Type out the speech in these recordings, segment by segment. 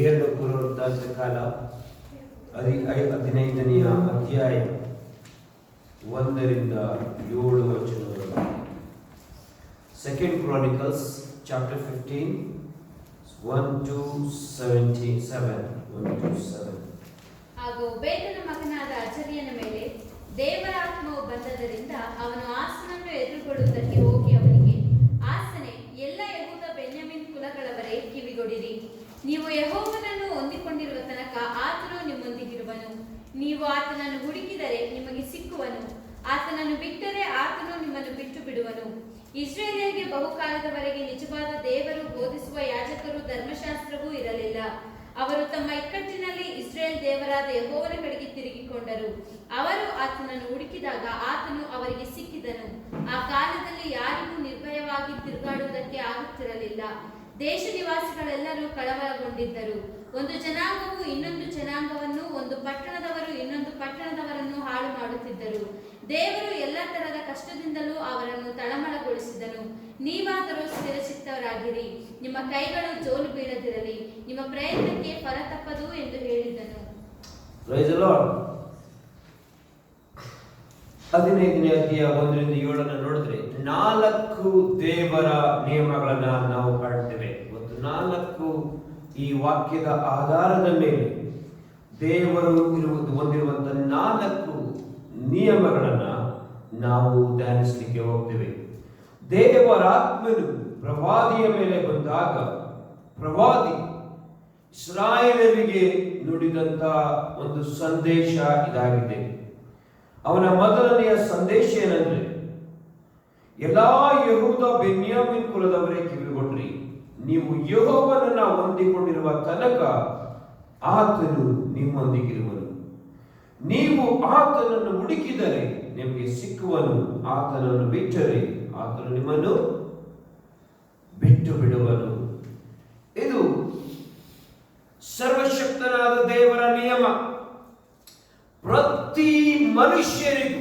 ಎರಡು ಪುನರುತ್ಥಾನದ ಕಾಲ 15ನೆಯ ಅಧ್ಯಾಯ 1ರಿಂದ 7 ವಚನಗಳು. Second Chronicles chapter 15 1 to 7. ಆಗ ಒಬೇದನ ಮಗನಾದ ಅಜರ್ಯನ ಮೇಲೆ ದೇವರ ಆತ್ಮವು ಬಂದದರಿಂದ ಅವನು ಆಸನನ್ನು ಎದುರುಗೊಳ್ಳುವುದಕ್ಕೆ ಹೋಗಿ ಅವನಿಗೆ, ಆಸನೆ, ಎಲ್ಲ ಯೆಹೂದ ಬೆನ್ಯಾಮೀನ್ ಕುಲಗಳವರೇ, ಕಿವಿಗೊಡಿರಿ. ನೀವು ಯೆಹೋವನನ್ನು ಹೊಂದಿಕೊಂಡಿರುವ ತನಕ ಆತನು ನಿಮ್ಮೊಂದಿಗಿರುವನು. ನೀವು ಆತನನ್ನು ಹುಡುಕಿದರೆ ನಿಮಗೆ ಸಿಕ್ಕುವನು. ಆತನನ್ನು ಬಿಟ್ಟರೆ ಆತನು ನಿಮ್ಮನ್ನು ಬಿಟ್ಟು ಬಿಡುವನು. ಇಸ್ರಾಯೇಲ್ಯರಿಗೆ ಬಹುಕಾಲದವರೆಗೆ ನಿಜವಾದ ದೇವರು ಬೋಧಿಸುವ ಯಾಜಕರು ಧರ್ಮಶಾಸ್ತ್ರವೂ ಇರಲಿಲ್ಲ. ಅವರು ತಮ್ಮ ಇಕ್ಕಟ್ಟಿನಲ್ಲಿ ಇಸ್ರಾಯೇಲ್ ದೇವರಾದ ಯೆಹೋವನ ಕಡೆಗೆ ತಿರುಗಿಕೊಂಡರು. ಅವರು ಆತನನ್ನು ಹುಡುಕಿದಾಗ ಆತನು ಅವರಿಗೆ ಸಿಕ್ಕಿದನು. ಆ ಕಾಲದಲ್ಲಿ ಯಾರಿಗೂ ನಿರ್ಭಯವಾಗಿ ತಿರುಗಾಡುವುದಕ್ಕೆ ಆಗುತ್ತಿರಲಿಲ್ಲ. ದೇಶ ನಿವಾಸಿಗಳೆಲ್ಲರೂ ಕಳವಳಗೊಂಡಿದ್ದರು. ಒಂದು ಜನಾಂಗವು ಇನ್ನೊಂದು ಜನಾಂಗವನ್ನು, ಒಂದು ಪಟ್ಟಣದವರು ಇನ್ನೊಂದು ಪಟ್ಟಣದವರನ್ನು ಹಾಳು ಮಾಡುತ್ತಿದ್ದರು. ದೇವರು ಎಲ್ಲ ತರಹದ ಕಷ್ಟದಿಂದಲೂ ಅವರನ್ನು ತಳಮಳಗೊಳಿಸಿದನು. ನೀವಾದರೂ ಸ್ಥಿರಚಿತ್ತರಾಗಿರಿ, ನಿಮ್ಮ ಕೈಗಳು ಜೋಲು ಬೀಳದಿರಲಿ, ನಿಮ್ಮ ಪ್ರಯತ್ನಕ್ಕೆ ಫಲ ತಪ್ಪದು ಎಂದು ಹೇಳಿದನು. 15ನೇ ಅಧ್ಯಾಯ 1ರಿಂದ 7 ನೋಡಿದ್ರೆ 4 ದೇವರ ನಿಯಮಗಳನ್ನ ನಾವು ಕಾಣ್ತೇವೆ. ಮತ್ತು 4 ಈ ವಾಕ್ಯದ ಆಧಾರದ ಮೇಲೆ ದೇವರು ಹೊಂದಿರುವಂತ 4 ನಿಯಮಗಳನ್ನ ನಾವು ಧ್ಯಾನಿಸಲಿಕ್ಕೆ ಹೋಗ್ತೇವೆ. ದೇವರಾತ್ಮನು ಪ್ರವಾದಿಯ ಮೇಲೆ ಬಂದಾಗ ಪ್ರವಾದಿ ಇಸ್ರಾಯೇಲರಿಗೆ ನುಡಿದಂತ ಒಂದು ಸಂದೇಶ ಇದಾಗಿದೆ. ಅವನ ಮೊದಲನೆಯ ಸಂದೇಶ ಏನಂದ್ರೆ, ಎಲ್ಲಾ ಯೆಹೂದ ಬೆನ್ಯಾಮೀನ್ ಕುಲದವರೇ ಕಿವಿಗೊಡ್ರಿ. ನೀವು ಯೆಹೋವನನ್ನ ಹೊಂದಿಕೊಂಡಿರುವ ತನಕ ಆತನು ನಿಮ್ಮೊಂದಿಗಿರುವನು. ನೀವು ಆತನನ್ನು ಹುಡುಕಿದರೆ ನಿಮಗೆ ಸಿಕ್ಕುವನು. ಆತನನ್ನು ಬಿಟ್ಟರೆ ಆತನು ನಿಮ್ಮನ್ನು ಬಿಟ್ಟು ಬಿಡುವನು. ಇದು ಸರ್ವಶಕ್ತನಾದ ದೇವರ ನಿಯಮ. ಪ್ರತಿ ಮನುಷ್ಯರಿಗೂ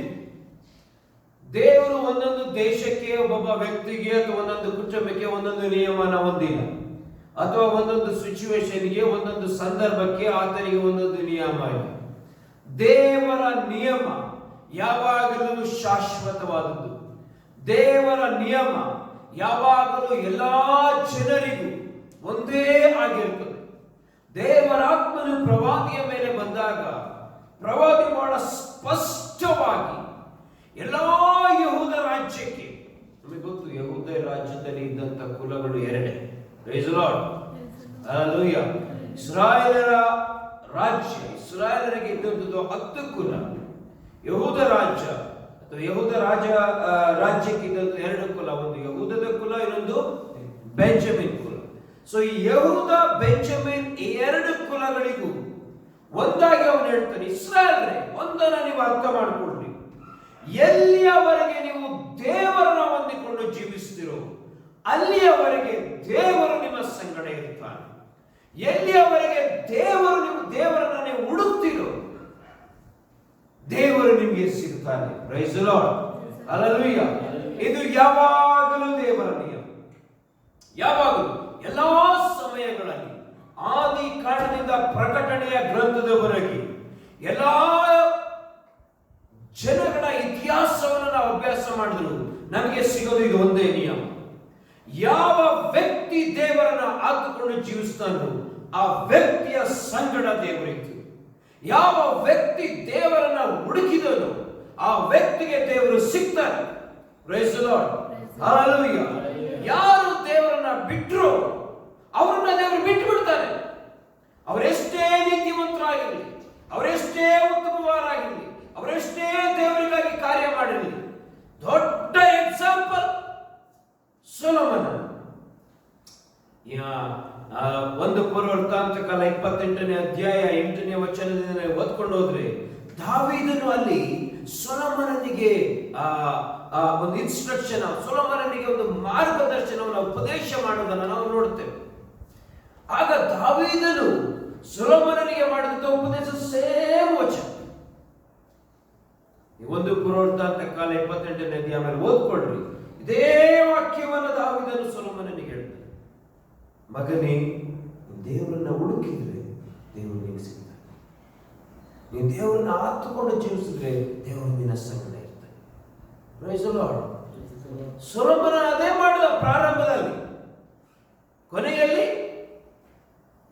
ದೇವರು ಒಂದೊಂದು ದೇಶಕ್ಕೆ, ಒಬ್ಬೊಬ್ಬ ವ್ಯಕ್ತಿಗೆ ಅಥವಾ ಒಂದೊಂದು ಕುಟುಂಬಕ್ಕೆ ಒಂದೊಂದು ನಿಯಮನ ಹೊಂದಿಲ್ಲ. ಅಥವಾ ಒಂದೊಂದು ಸಿಚುವೇಶನ್ಗೆ, ಒಂದೊಂದು ಸಂದರ್ಭಕ್ಕೆ ಆತನಿಗೆ ಒಂದೊಂದು ನಿಯಮ ಇಲ್ಲ. ದೇವರ ನಿಯಮ ಯಾವಾಗಲೂ ಶಾಶ್ವತವಾದದ್ದು. ದೇವರ ನಿಯಮ ಯಾವಾಗಲೂ ಎಲ್ಲಾ ಜನರಿಗೂ ಒಂದೇ ಆಗಿರುತ್ತದೆ. ದೇವರಾತ್ಮನು ಪ್ರವಾದಿಯ ಮೇಲೆ ಬಂದಾಗ ಪ್ರವಾದಿ ಬಹಳ ಸ್ಪಷ್ಟವಾಗಿ ಎಲ್ಲಾ ಯೆಹೂದ ರಾಜ್ಯಕ್ಕೆ, ನಮಗೆ ಗೊತ್ತು ಯೆಹೂದ ರಾಜ್ಯದಲ್ಲಿ ಇದ್ದಂತ ಕುಲಗಳು 2. Praise the lord, hallelujah. ಇಸ್ರಾಯೇಲರ ರಾಜ್ಯ, ಇಸ್ರಾಯೇಲರಿಗೆ ಇದ್ದಂಥದ್ದು 10 ಕುಲ. ಯೆಹೂದ ರಾಜ್ಯ ಅಥವಾ ಯೆಹೂದ ರಾಜ್ಯಕ್ಕೆ ಇದ್ದಂಥ 2 ಕುಲ, ಒಂದು ಯೆಹೂದದ ಕುಲ, ಇನ್ನೊಂದು ಬೆಂಜಮಿನ್ ಕುಲ. ಸೊ ಈ ಯೆಹೂದ ಬೆಂಜಮಿನ್ ಈ 2 ಕುಲಗಳಿಗೂ ಒಂದಾಗಿ ಅವನು ಹೇಳ್ತಾನೆ, ಇಸ್ರಾಯೇಲರೇ, ಒಂದನ್ನ ನೀವು ಅರ್ಥ ಮಾಡಿಕೊಳ್ಳ್ರಿ. ಎಲ್ಲಿಯವರೆಗೆ ನೀವು ದೇವರನ್ನ ಹೊಂದಿಕೊಂಡು ಜೀವಿಸ್ತಿರೋ ಅಲ್ಲಿಯವರೆಗೆ ದೇವರು ನಿಮ್ಮ ಸಂಗಡ ಇರ್ತಾನೆ. ಎಲ್ಲಿಯವರೆಗೆ ದೇವರನ್ನ ನೀವು ಹುಡುಕ್ತಿರೋ ದೇವರು ನಿಮಗೆ ಸಿಗ್ತಾನೆ. Praise the lord, hallelujah. ಇದು ಯಾವಾಗಲೂ ದೇವರ ನಿಯಮ. ಯಾವಾಗಲೂ ಎಲ್ಲಾ ಸಮಯಗಳಲ್ಲಿ, ಆದಿ ಕಾಂಡದಿಂದ ಪ್ರಕಟಣೆಯ ಗ್ರಂಥದವರೆಗೆ ಎಲ್ಲಾ ಜನಗಳ ಇತಿಹಾಸವನ್ನು ನಾವು ಅಭ್ಯಾಸ ಮಾಡಿದ್ರು ನಮಗೆ ಸಿಗೋದು ಇದು ಒಂದೇ ನಿಯಮ. ಯಾವ ವ್ಯಕ್ತಿ ದೇವರನ್ನ ಆತುಕೊಂಡು ಜೀವಿಸ್ತಾನೋ ಆ ವ್ಯಕ್ತಿಯ ಸಂಗಡ ದೇವರಿತ್ತು. ಯಾವ ವ್ಯಕ್ತಿ ದೇವರನ್ನ ಹುಡುಕಿದನು ಆ ವ್ಯಕ್ತಿಗೆ ದೇವರು ಸಿಗ್ತಾನೆ. Praise the lord, hallelujah. ಯಾರು ದೇವರನ್ನ ಬಿಟ್ಟರು ಅವರನ್ನ ದೇವರು ಬಿಟ್ಟು ಬಿಡ್ತಾನೆ. ಅವರೆಷ್ಟೇ ನೀತಿವಂತರಾಗಿರಲಿ, ಅವರೆಷ್ಟೇ ಉತ್ತಮವಾರಾಗಿರಲಿ, ಅವರೆಷ್ಟೇ ದೇವರಿಗಾಗಿ ಕಾರ್ಯ ಮಾಡಿರಲಿ. ದೊಡ್ಡ ಎಕ್ಸಾಂಪಲ್ ಸೊಲೊಮನ್. 1 ಪೂರ್ವವೃತ್ತಾಂತ ಕಾಲ 28ನೇ ಅಧ್ಯಾಯ 8ನೇ ವಚನದಿಂದ ಓದ್ಕೊಂಡು ಹೋದ್ರೆ ದಾವೀದನು ಅಲ್ಲಿ ಸೊಲೊಮನನಿಗೆ ಒಂದು ಇನ್ಸ್ಟ್ರಕ್ಷನ್, ಸೊಲೊಮನನಿಗೆ ಒಂದು ಮಾರ್ಗದರ್ಶನವನ್ನು ಉಪದೇಶ ಮಾಡೋದನ್ನು ನಾವು ನೋಡ್ತೇವೆ. ಆಗ ದಾವೀದನು ಸೊಲೊಮನನಿಗೆ ಮಾಡಿದಂತ ಉಪದೇಶ ಸೇಮ್ ವಚನ. 1 ಪೂರ್ವವೃತ್ತಾಂತ ಕಾಲ 28ನೇ ಅಧ್ಯಾಯ ಮೇಲೆ ಓದ್ಕೊಳ್ರಿ. ಇದೇ ವಾಕ್ಯವನ್ನು ದಾವೀದನು ಸೊಲೊಮನನಿಗೆ ಹೇಳ್ತಾನೆ, ಮಗನೇ, ದೇವರನ್ನ ಹುಡುಕಿದ್ರೆ ದೇವರು ನಿನಗೆ ಸಿಗ್ತಾನೆ. ನೀವು ದೇವರನ್ನ ಆತುಕೊಂಡು ಜೀವಿಸಿದ್ರೆ ದೇವರು ನಿನ್ನ ಸಂಗಡ ಇರ್ತಾನೆ. Price the lord. ಸೊಲೊಮೋನ ಅದೇ ಮಾಡಿದ ಪ್ರಾರಂಭದಲ್ಲಿ, ಕೊನೆಯಲ್ಲಿ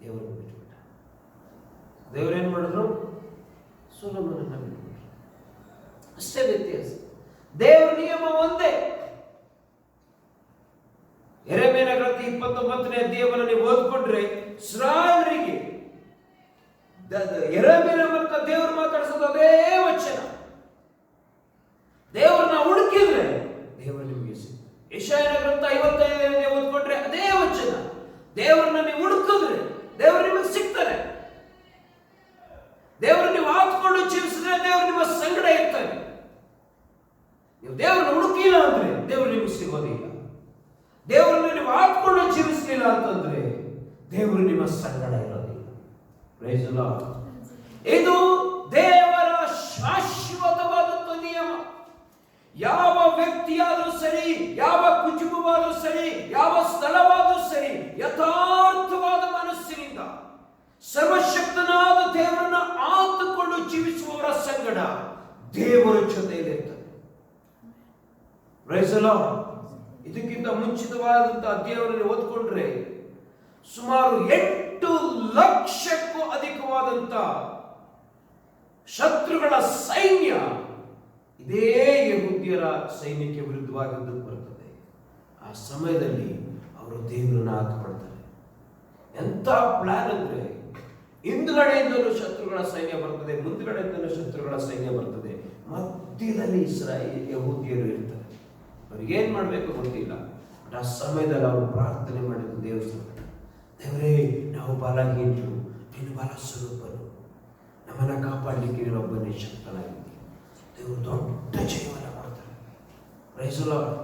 ದೇವರನ್ನು ಬಿಟ್ಟುಬಿಟ್ಟ. ದೇವರೇನ್ ಮಾಡಿದ್ರು? ಸೊಲೊಮೋನನ್ನ ಬಿಟ್ಟುಬಿಟ್ರು. ಅಷ್ಟೇ ವ್ಯತ್ಯಾಸ. ದೇವರ ನಿಯಮ ಒಂದೇ. ಯೆರೆಮೀಯನ ಗ್ರಂಥ 29ನೇ ಅಧ್ಯಾಯವನ್ನು ನೀವು ಓದ್ಕೊಂಡ್ರೆ ಇಸ್ರಾಯೇಲರಿಗೆ ಯೆರೆಮೀಯನ ಮೂಲಕ ದೇವರು ಮಾತಾಡಿಸೋದು ಅದೇ ವಚನ. ದೇವರನ್ನ ಹುಡುಕಿದ್ರೆ ದೇವರು ನಿಮಗೆ ಸಿಗ್ತಾನೆ. ಯೆಶಾಯನ ಗ್ರಂಥ 55ನೇ ಓದ್ಕೊಂಡ್ರೆ ಅದೇ ವಚನ. ದೇವರನ್ನ ನೀವು ಹುಡುಕಿದ್ರೆ ದೇವರು ನಿಮಗೆ ಸಿಗ್ತಾನೆ. ದೇವರು ನೀವು ಆತ್ಕೊಂಡು ಜೀವಿಸಿದ್ರೆ ದೇವರು ನಿಮ್ಮ ಸಂಗಡ ಇರ್ತಾನೆ. ನೀವು ದೇವರನ್ನ ಹುಡುಕಿಲ್ಲ ಅಂದ್ರೆ ದೇವರು ನಿಮಗೆ ಸಿಗೋದಿಲ್ಲ. ದೇವರನ್ನು ನೀವು ಆತ್ಕೊಂಡು ಜೀವಿಸಲಿಲ್ಲ ಅಂತಂದ್ರೆ ದೇವರು ನಿಮ್ಮ ಸಂಗಡ ಇರೋದಿಲ್ಲ. Praise the Lord. ಇದು ದೇವರ ಶಾಶ್ವತವಾದಂತ ನಿಯಮ. ಯಾವ ವ್ಯಕ್ತಿಯಾದರೂ ಸರಿ, ಯಾವ ಕುಟುಂಬವಾದರೂ ಸರಿ, ಯಾವ ಸ್ಥಳವಾದರೂ ಸರಿ, ಯಥಾರ್ಥವಾದ ಮನಸ್ಸಿನಿಂದ ಸರ್ವಶಕ್ತನಾದ ದೇವರನ್ನ ಆತುಕೊಂಡು ಜೀವಿಸುವವರ ಸಂಗಡ ದೇವರ ಜೊತೆಯಲ್ಲಿರ್ತಾರೆ. Price the lord. ಇದಕ್ಕಿಂತ ಮುಂಚಿತವಾದಂತ ಅಧ್ಯಾಯವನ್ನು ಓದ್ಕೊಂಡ್ರೆ ಸುಮಾರು 8 ಲಕ್ಷಕ್ಕೂ ಅಧಿಕವಾದಂತ ಶತ್ರುಗಳ ಸೈನ್ಯ ಇದೇ ಯೆಹೂದ್ಯರ ಸೈನ್ಯಕ್ಕೆ ವಿರುದ್ಧವಾಗಿದ್ದು ಬರುತ್ತದೆ. ಆ ಸಮಯದಲ್ಲಿ ಅವರು ದೇವರನ್ನ ಆತುಕೊಳ್ತಾರೆ. ಎಂತ ಪ್ಲಾನ್ ಅಂದ್ರೆ, ಹಿಂದುಗಡೆಯಿಂದಲೂ ಶತ್ರುಗಳ ಸೈನ್ಯ ಬರ್ತದೆ, ಮುಂದುಗಡೆಯಿಂದಲೂ ಶತ್ರುಗಳ ಸೈನ್ಯ ಬರ್ತದೆ, ಮಧ್ಯದಲ್ಲಿ ಯೆಹೂದ್ಯರು ಇರ್ತಾರೆ. ಅವ್ರಿಗೆ ಏನ್ ಮಾಡ್ಬೇಕು ಗೊತ್ತಿಲ್ಲ. ಬಟ್ ಆ ಸಮಯದಲ್ಲಿ ಅವರು ಪ್ರಾರ್ಥನೆ ಮಾಡಿದ್ದು ದೇವರೇ, ನಾವು ಬಲಹೀನರು, ನೀನು ಬಲ ಸ್ವರೂಪನು, ನಮ್ಮನ್ನ ಕಾಪಾಡಲಿಕ್ಕೆ ನೀನೊಬ್ಬನೇ ಶಕ್ತನಾಗಿದ್ದೀಯ. ದೇವರು ದೊಡ್ಡ ಜಯವನ್ನು ಮಾಡ್ತಾರೆ. Praise the lord.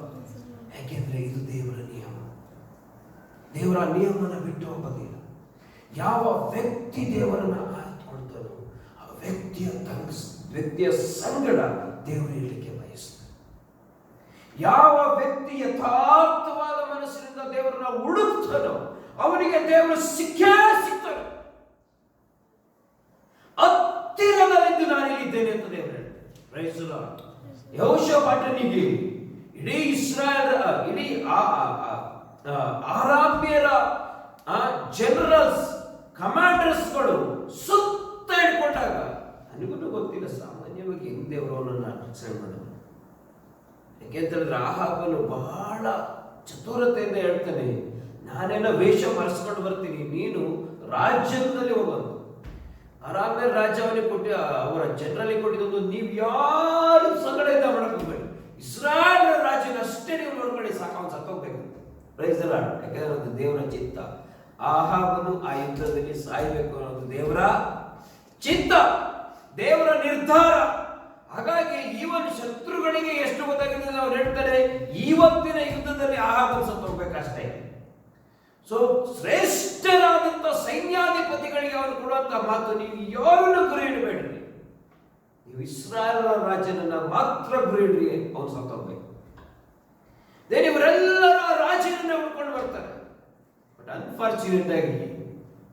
ಯಾಕೆಂದ್ರೆ ಇದು ದೇವರ ನಿಯಮ. ದೇವರ ನಿಯಮನ ಬಿಟ್ಟು ಹೋಗೋದಿಲ್ಲ. ಯಾವ ವ್ಯಕ್ತಿ ದೇವರನ್ನ ಆಯ್ದುಕೊಳ್ತಾನೋ ಆ ವ್ಯಕ್ತಿಯ ಸಂಗಡ ದೇವರು ಇರಲಿಕ್ಕೆ ಬಯಸ್ತಾನೆ. ಯಾವ ವ್ಯಕ್ತಿ ಯಥಾರ್ಥವಾದ ಮನಸ್ಸಿನಿಂದ ದೇವರನ್ನ ಹುಡುಕ್ತಾನೋ ಅವನಿಗೆ ದೇವರು ಸಿಕ್ಕೇ ಸಿಗ್ತಾನೆ. ಹತ್ತಿರದಲ್ಲಿದ್ದು ನಾನಿಲ್ಲಿದ್ದೇನೆ ಅಂತ ದೇವರು ಹೇಳ್ತಾರೆ. Price the lord. ಯೆಹೋಷಾಫಾಟನಿಗೆ ಇಡೀ ಇಡೀ ಆರಾಮ್ಯರ ಜನರಲ್ಸ್, ಕಮಾಂಡರ್ಸ್ಗಳು ಸುತ್ತ ಹಿಡ್ಕೊಂಡಾಗ ನನಗೂ ಗೊತ್ತಿಲ್ಲ ಸಾಮಾನ್ಯವಾಗಿ ಹೆಂಗ್ ದೇವರು ಅವನನ್ನ ರಕ್ಷಣೆ ಮಾಡೋದು. ಯಾಕೆಂತಂದ್ರೆ ಆಹಾಬನು ಬಹಳ ಚತುರತೆಯಿಂದ ಹೇಳ್ತಾನೆ, ನಾನೇನೋ ವೇಷ ಮರೆಸ್ಕೊಂಡು ಬರ್ತೀನಿ, ನೀನು ರಾಜ್ಯದಲ್ಲಿ ಹೋಗೋದು. ಆರಾಮ್ಯ ರಾಜ್ಯವನ್ನೇ ಕೊಟ್ಟು ಅವರ ಜನರಲ್ಲಿ ಕೊಟ್ಟಿದ್ದು, ನೀವು ಯಾರು ಸಂಗಡ ಇದ್ದ ಮಾಡಕ್ ಹೋಗ್ಬೇಡಿ, ಇಸ್ರಾಯೇಲ್ ರಾಜ್ಯನ ಅಷ್ಟೇ ನೀವು ನೋಡ್ಕೊಳ್ಳಿ, ಸಾಕು ಅವನು ಸತ್ತೋಗ್ಬೇಕು. Price the lord. ಯಾಕಂದ್ರೆ ಅದು ದೇವರ ಚಿತ್ತ. ಆಹಾಬನು ಆ ಯುದ್ಧದಲ್ಲಿ ಸಾಯಬೇಕು ಅನ್ನೋದು ದೇವರ ಚಿತ್ತ, ದೇವರ ನಿರ್ಧಾರ. ಹಾಗಾಗಿ ಇವನ್ ಶತ್ರುಗಳಿಗೆ ಎಷ್ಟು ಗೊತ್ತಾಗಿದೆ ನಾವು ಹೇಳ್ತಾರೆ, ಇವತ್ತಿನ ಯುದ್ಧದಲ್ಲಿ ಆಹಾಬನು ಸತ್ತೋಗ್ಬೇಕಷ್ಟೇ. ಸೊ ಶ್ರೇಷ್ಠರಾದಂತ ಸೈನ್ಯಾಧಿಪತಿಗಳಿಗೆ ಅವನು ಕೊಡುವಂತ ಮಾತು, ನೀವು ಯಾರನ್ನು ಗುರಿ ಇಡಬೇಡ್ರಿ, ನೀವು ಇಸ್ರಾಯೇಲ್ ರಾಜನನ್ನ ಮಾತ್ರ ಗುರಿ ಇಡ್ರಿ, ಅವನು ಸತ್ತೋಗ್ಬೇಕು. ಇವರೆಲ್ಲರ ರಾಜನನ್ನ ಉಳ್ಕೊಂಡು ಬರ್ತಾರೆ. ಬಟ್ ಅನ್ಫಾರ್ಚುನೇಟ್ ಆಗಿ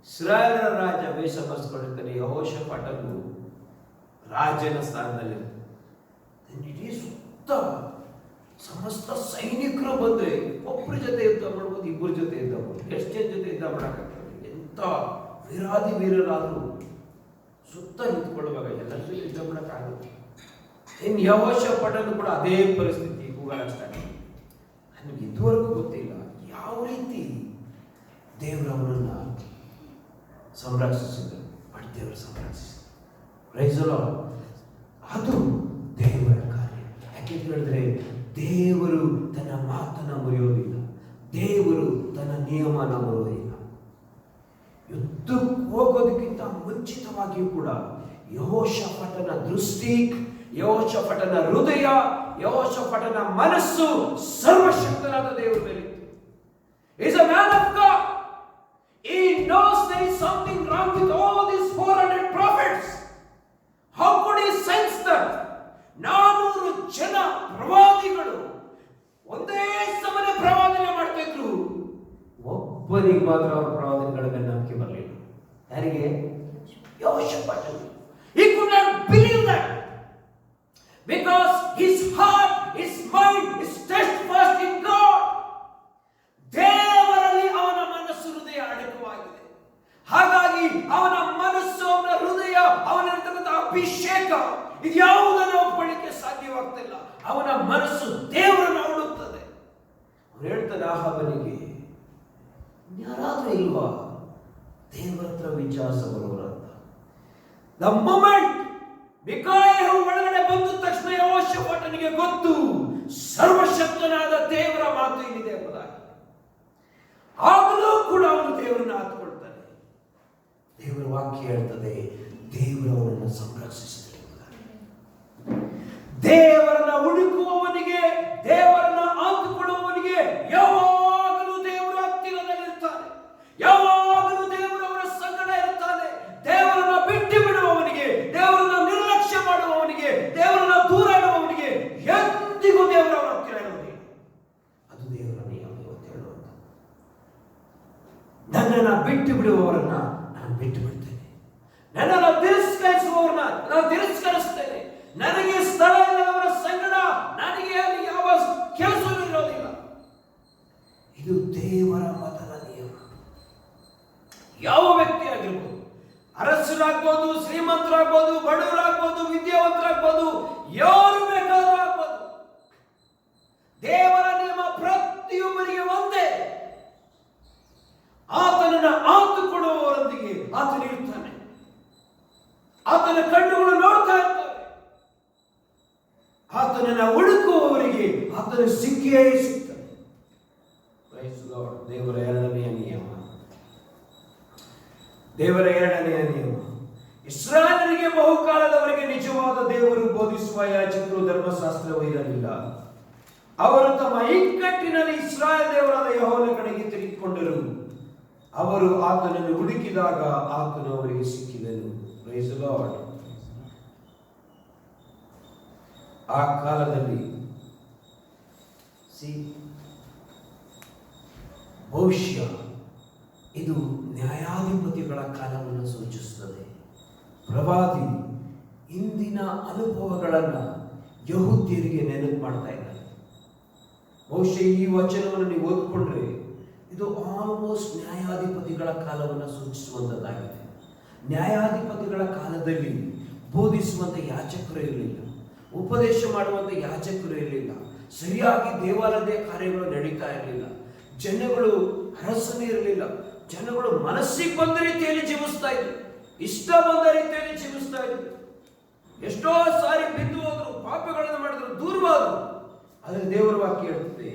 ಇಸ್ರಾಯೇಲ್ ರಾಜ ವೇಷ ಬರೆಸ್ಕೊಂಡಿರ್ತಾನೆ. ಯೆಹೋಷಾಫಾಟನು ರಾಜನ ಸ್ಥಾನದಲ್ಲಿ ಇಡೀ ಸುತ್ತ ಸಮಸ್ತ ಸೈನಿಕರು ಬಂದ್ರೆ ಒಬ್ಬರ ಜೊತೆ ಯುದ್ಧ ಮಾಡ್ಬೋದು, ಇಬ್ಬರ ಜೊತೆ ಯುದ್ಧ ಮಾಡ್ಬೋದು, ಎಷ್ಟು ಜನ ಜೊತೆ ಯುದ್ಧ ಮಾಡಕ್ಕಾಗ್ತದೆ. ಎಂತ ವೀರಾದಿ ವೀರರಾದ್ರು ಸುತ್ತ ನಿಂತ್ಕೊಳ್ಳುವಾಗ ಎಲ್ಲರೂ ಯುದ್ಧ ಮಾಡಕ್ಕಾಗುತ್ತೆ. ಇನ್ನು ಯೆಹೋಷಾಫಾಟನು ಕೂಡ ಅದೇ ಪರಿಸ್ಥಿತಿ ಕೂಗಾಡಸ್ತಾನೆ. ನನಗೆ ಇದುವರೆಗೂ ಗೊತ್ತಿಲ್ಲ ಯಾವ ರೀತಿ ದೇವರವನನ್ನ ಸಂರಕ್ಷಿಸಿದರು. ಬಟ್ ದೇವರು ಸಂರಕ್ಷಿಸಿದರು. Price the lord. ಅದು ದೇವರ ಕಾರ್ಯ. ಯಾಕೆ ಹೇಳಿದ್ರೆ ದೇವರು ತನ್ನ ಮಾತನ್ನ ಮುರಿಯೋದಿಲ್ಲ, ದೇವರು ತನ್ನ ನಿಯಮನ ಮುರಿಯೋದಿಲ್ಲ. ಯುದ್ಧಕ್ಕೆ ಹೋಗೋದಕ್ಕಿಂತ ಮುಂಚಿತವಾಗಿಯೂ ಕೂಡ ಯೆಹೋಷಾಫಾಟನ ದೃಷ್ಟಿ, ಯೆಹೋಷಾಫಾಟನ ಹೃದಯ, ಯೆಹೋಷಾಫಾಟನ ಮನಸ್ಸು ಸರ್ವಶಕ್ತನಾದ ದೇವರ ಮೇಲೆ ಇತ್ತು. He is a man of God. He knows there is something wrong with all these 400 prophets. How could he sense that? 400 ಜನ ಪ್ರವಾದಿಗಳು ಒಂದೇ ಸಮನೆ ಪ್ರವಾದನೆ ಮಾಡ್ತಾ ಇದ್ರು, ಒಬ್ಬನಿಗೆ ಮಾತ್ರ ಅವರ ಪ್ರವಾದನೆಗಳ ನಂಬಿಕೆ ಯಾರಿಗೆ? ಯೆಹೋಷಾಫಾಟನಿಗೆ. He could not believe that because his heart, his mind is steadfast in God. ದೇವರಲ್ಲಿ ಅವನ ಮನಸ್ಸು, ಹೃದಯ ಅಡಕವಾಗಿದೆ. ಹಾಗಾಗಿ ಅವನ ಮನಸ್ಸು, ಅವನ ಹೃದಯ, ಅವನಿರ್ತಕ್ಕಂಥ ಅಭಿಷೇಕ ಇದ್ಯಾವುದನ್ನು ಒಪ್ಪಳಿಕೆ ಸಾಧ್ಯವಾಗ್ತಿಲ್ಲ. ಅವನ ಮನಸ್ಸು ದೇವರನ್ನು ಹುಡುಕ್ತದೆ. ಅವನು ಹೇಳ್ತಾನೆ ಆಹಾಬನಿಗೆ, ಯಾರಾದ್ರೂ ಇಲ್ವಾ ದೇವರ ಹತ್ರ ವಿಚಾರಿಸ ಬರೋರಂತ. ದ ಮೊಮೆಂಟ್ ಮಿಕಾಯೆಹು ಒಳಗಡೆ ಬಂದ ತಕ್ಷಣ ಯೆಹೋಷಾಫಾಟನಿಗೆ ಗೊತ್ತು, ಸರ್ವಶಕ್ತನಾದ ದೇವರ ಮಾತು ಏನಿದೆ ಎಂಬುದಾಗಿ. ಆಗಲೂ ಕೂಡ ಅವನು ದೇವರನ್ನು ಹತ್ಕೊಳ್ತಾನೆ. ದೇವರ ವಾಕ್ಯ ಹೇಳ್ತದೆ, ದೇವರು ಅವನನ್ನು ಸಂರಕ್ಷಿಸಿದ. ದೇವರನ್ನ ಹುಡುಕುವವನಿಗೆ, ದೇವರನ್ನ ಆತುಕೊಳ್ಳುವವನಿಗೆ ಯಾವಾಗಲೂ ದೇವರ ಹತ್ತಿರದಲ್ಲಿರ್ತಾನೆ. ಯಾವಾಗಲೂ ದೇವರವರ ಸಂಗಡ ಇರ್ತಾನೆ. ದೇವರನ್ನ ಬಿಟ್ಟು ಬಿಡುವವನಿಗೆ, ದೇವರನ್ನ ನಿರ್ಲಕ್ಷ್ಯ ಮಾಡುವವನಿಗೆ, ದೇವರನ್ನ ದೂರ ಇಡುವವನಿಗೆ ಎಂದಿಗೂ ದೇವರವರ ಹತ್ತಿರ ಇರುವುದಿಲ್ಲ. ಅದು ದೇವರ ನಿಯಮ ಅಂತ ಹೇಳುವಂತ. ನನ್ನನ್ನು ಬಿಟ್ಟು ಬಿಡುವವರನ್ನ ನಾನು ಬಿಟ್ಟು ಬಿಡ್ತೇನೆ. ನನ್ನನ್ನು ತಿರಸ್ಕರಿಸುವವರನ್ನ ನಾನು ತಿರಸ್ಕರಿಸ್ತೇನೆ. ನನಗೆ ಸ್ಥಳ ಇಲ್ಲದವರ ಸಂಗಡ ನನಗೆ ಅಲ್ಲಿ ಯಾವ ಕೆಲಸವೂ ಇರೋದಿಲ್ಲ. ಇದು ದೇವರ ಮತದ ನಿಯಮ. ಯಾವ ವ್ಯಕ್ತಿ ಆಗಿರ್ಬೋದು, ಅರಸರಾಗ್ಬೋದು, ಶ್ರೀಮಂತರಾಗ್ಬೋದು, ಬಡವರಾಗ್ಬೋದು, ವಿದ್ಯಾವಂತರಾಗ್ಬೋದು, ಯಾರು ಬೇಕಾದ್ರೂ ಆಗ್ಬೋದು, ದೇವರ ನಿಯಮ ಪ್ರತಿಯೊಬ್ಬರಿಗೆ ಒಂದೇ. ಆತನನ್ನು ಆತುಕೊಳ್ಳುವವರೊಂದಿಗೆ ಆತನು ಇರ್ತಾನೆ. ಆತನ ಕಣ್ಣುಗಳು ನೋಡ್ತಾ ಇರ್ತವೆ. ಆತನನ್ನು ಹುಡುಕುವವರಿಗೆ ಆತನ ಸಿಕ್ಕೇ ಸಿಗ್ತಾನೆ. ದೇವರ ಎರಡನೆಯ ನಿಯಮ, ದೇವರ ಎರಡನೆಯ ನಿಯಮ. ಇಸ್ರಾಯೇಲರಿಗೆ ಬಹುಕಾಲದವರೆಗೆ ನಿಜವಾದ ದೇವರು ಬೋಧಿಸುವ ಯಾಜಕರು ಧರ್ಮಶಾಸ್ತ್ರವೂ ಇರಲಿಲ್ಲ. ಅವರು ತಮ್ಮ ಇಕ್ಕಟ್ಟಿನಲ್ಲಿ ಇಸ್ರಾಯೇಲ್ ದೇವರಾದ ಯೆಹೋವನ ಕಡೆಗೆ ತಿರುಗಿಕೊಂಡರು. ಅವರು ಆತನನ್ನು ಹುಡುಕಿದಾಗ ಆತನು ಅವರಿಗೆ ಸಿಕ್ಕಿದನು. Price the lord. ಆ ಕಾಲದಲ್ಲಿ ಬಹುಶಃ ಇದು ನ್ಯಾಯಾಧಿಪತಿಗಳ ಕಾಲವನ್ನು ಸೂಚಿಸುತ್ತದೆ. ಪ್ರವಾದಿ ಇಂದಿನ ಅನುಭವಗಳನ್ನು ಯಹೂದ್ಯರಿಗೆ ನೆನಪು ಮಾಡ್ತಾ ಇದ್ದಾರೆ. ಬಹುಶಃ ಈ ವಚನವನ್ನು ನೀವು ಓದಿಕೊಂಡ್ರೆ ಇದು ಆಲ್ಮೋಸ್ಟ್ ನ್ಯಾಯಾಧಿಪತಿಗಳ ಕಾಲವನ್ನು ಸೂಚಿಸುವಂಥದ್ದಾಗಿದೆ. ನ್ಯಾಯಾಧಿಪತಿಗಳ ಕಾಲದಲ್ಲಿ ಬೋಧಿಸುವಂಥ ಯಾಜಕರು ಇರಲಿಲ್ಲ, ಉಪದೇಶ ಮಾಡುವಂಥ ಯಾಜಕರು ಇರಲಿಲ್ಲ, ಸರಿಯಾಗಿ ದೇವಾಲಯದ ಕಾರ್ಯಗಳು ನಡೀತಾ ಇರಲಿಲ್ಲ, ಜನಗಳು ಅರಸನೇ ಇರಲಿಲ್ಲ. ಜನಗಳು ಮನಸ್ಸಿಗೆ ಬಂದ ರೀತಿಯಲ್ಲಿ ಜೀವಿಸ್ತಾ ಇದ್ರು, ಇಷ್ಟ ಬಂದ ರೀತಿಯಲ್ಲಿ ಜೀವಿಸ್ತಾ ಇದ್ರು. ಎಷ್ಟೋ ಸಾರಿ ಬಿದ್ದು ಹೋದ್ರು, ಪಾಪಗಳನ್ನು ಮಾಡಿದ್ರು, ದೂರವಾದ್ರು. ಆದರೆ ದೇವರ ವಾಕ್ಯ ಹೇಳ್ತದೆ,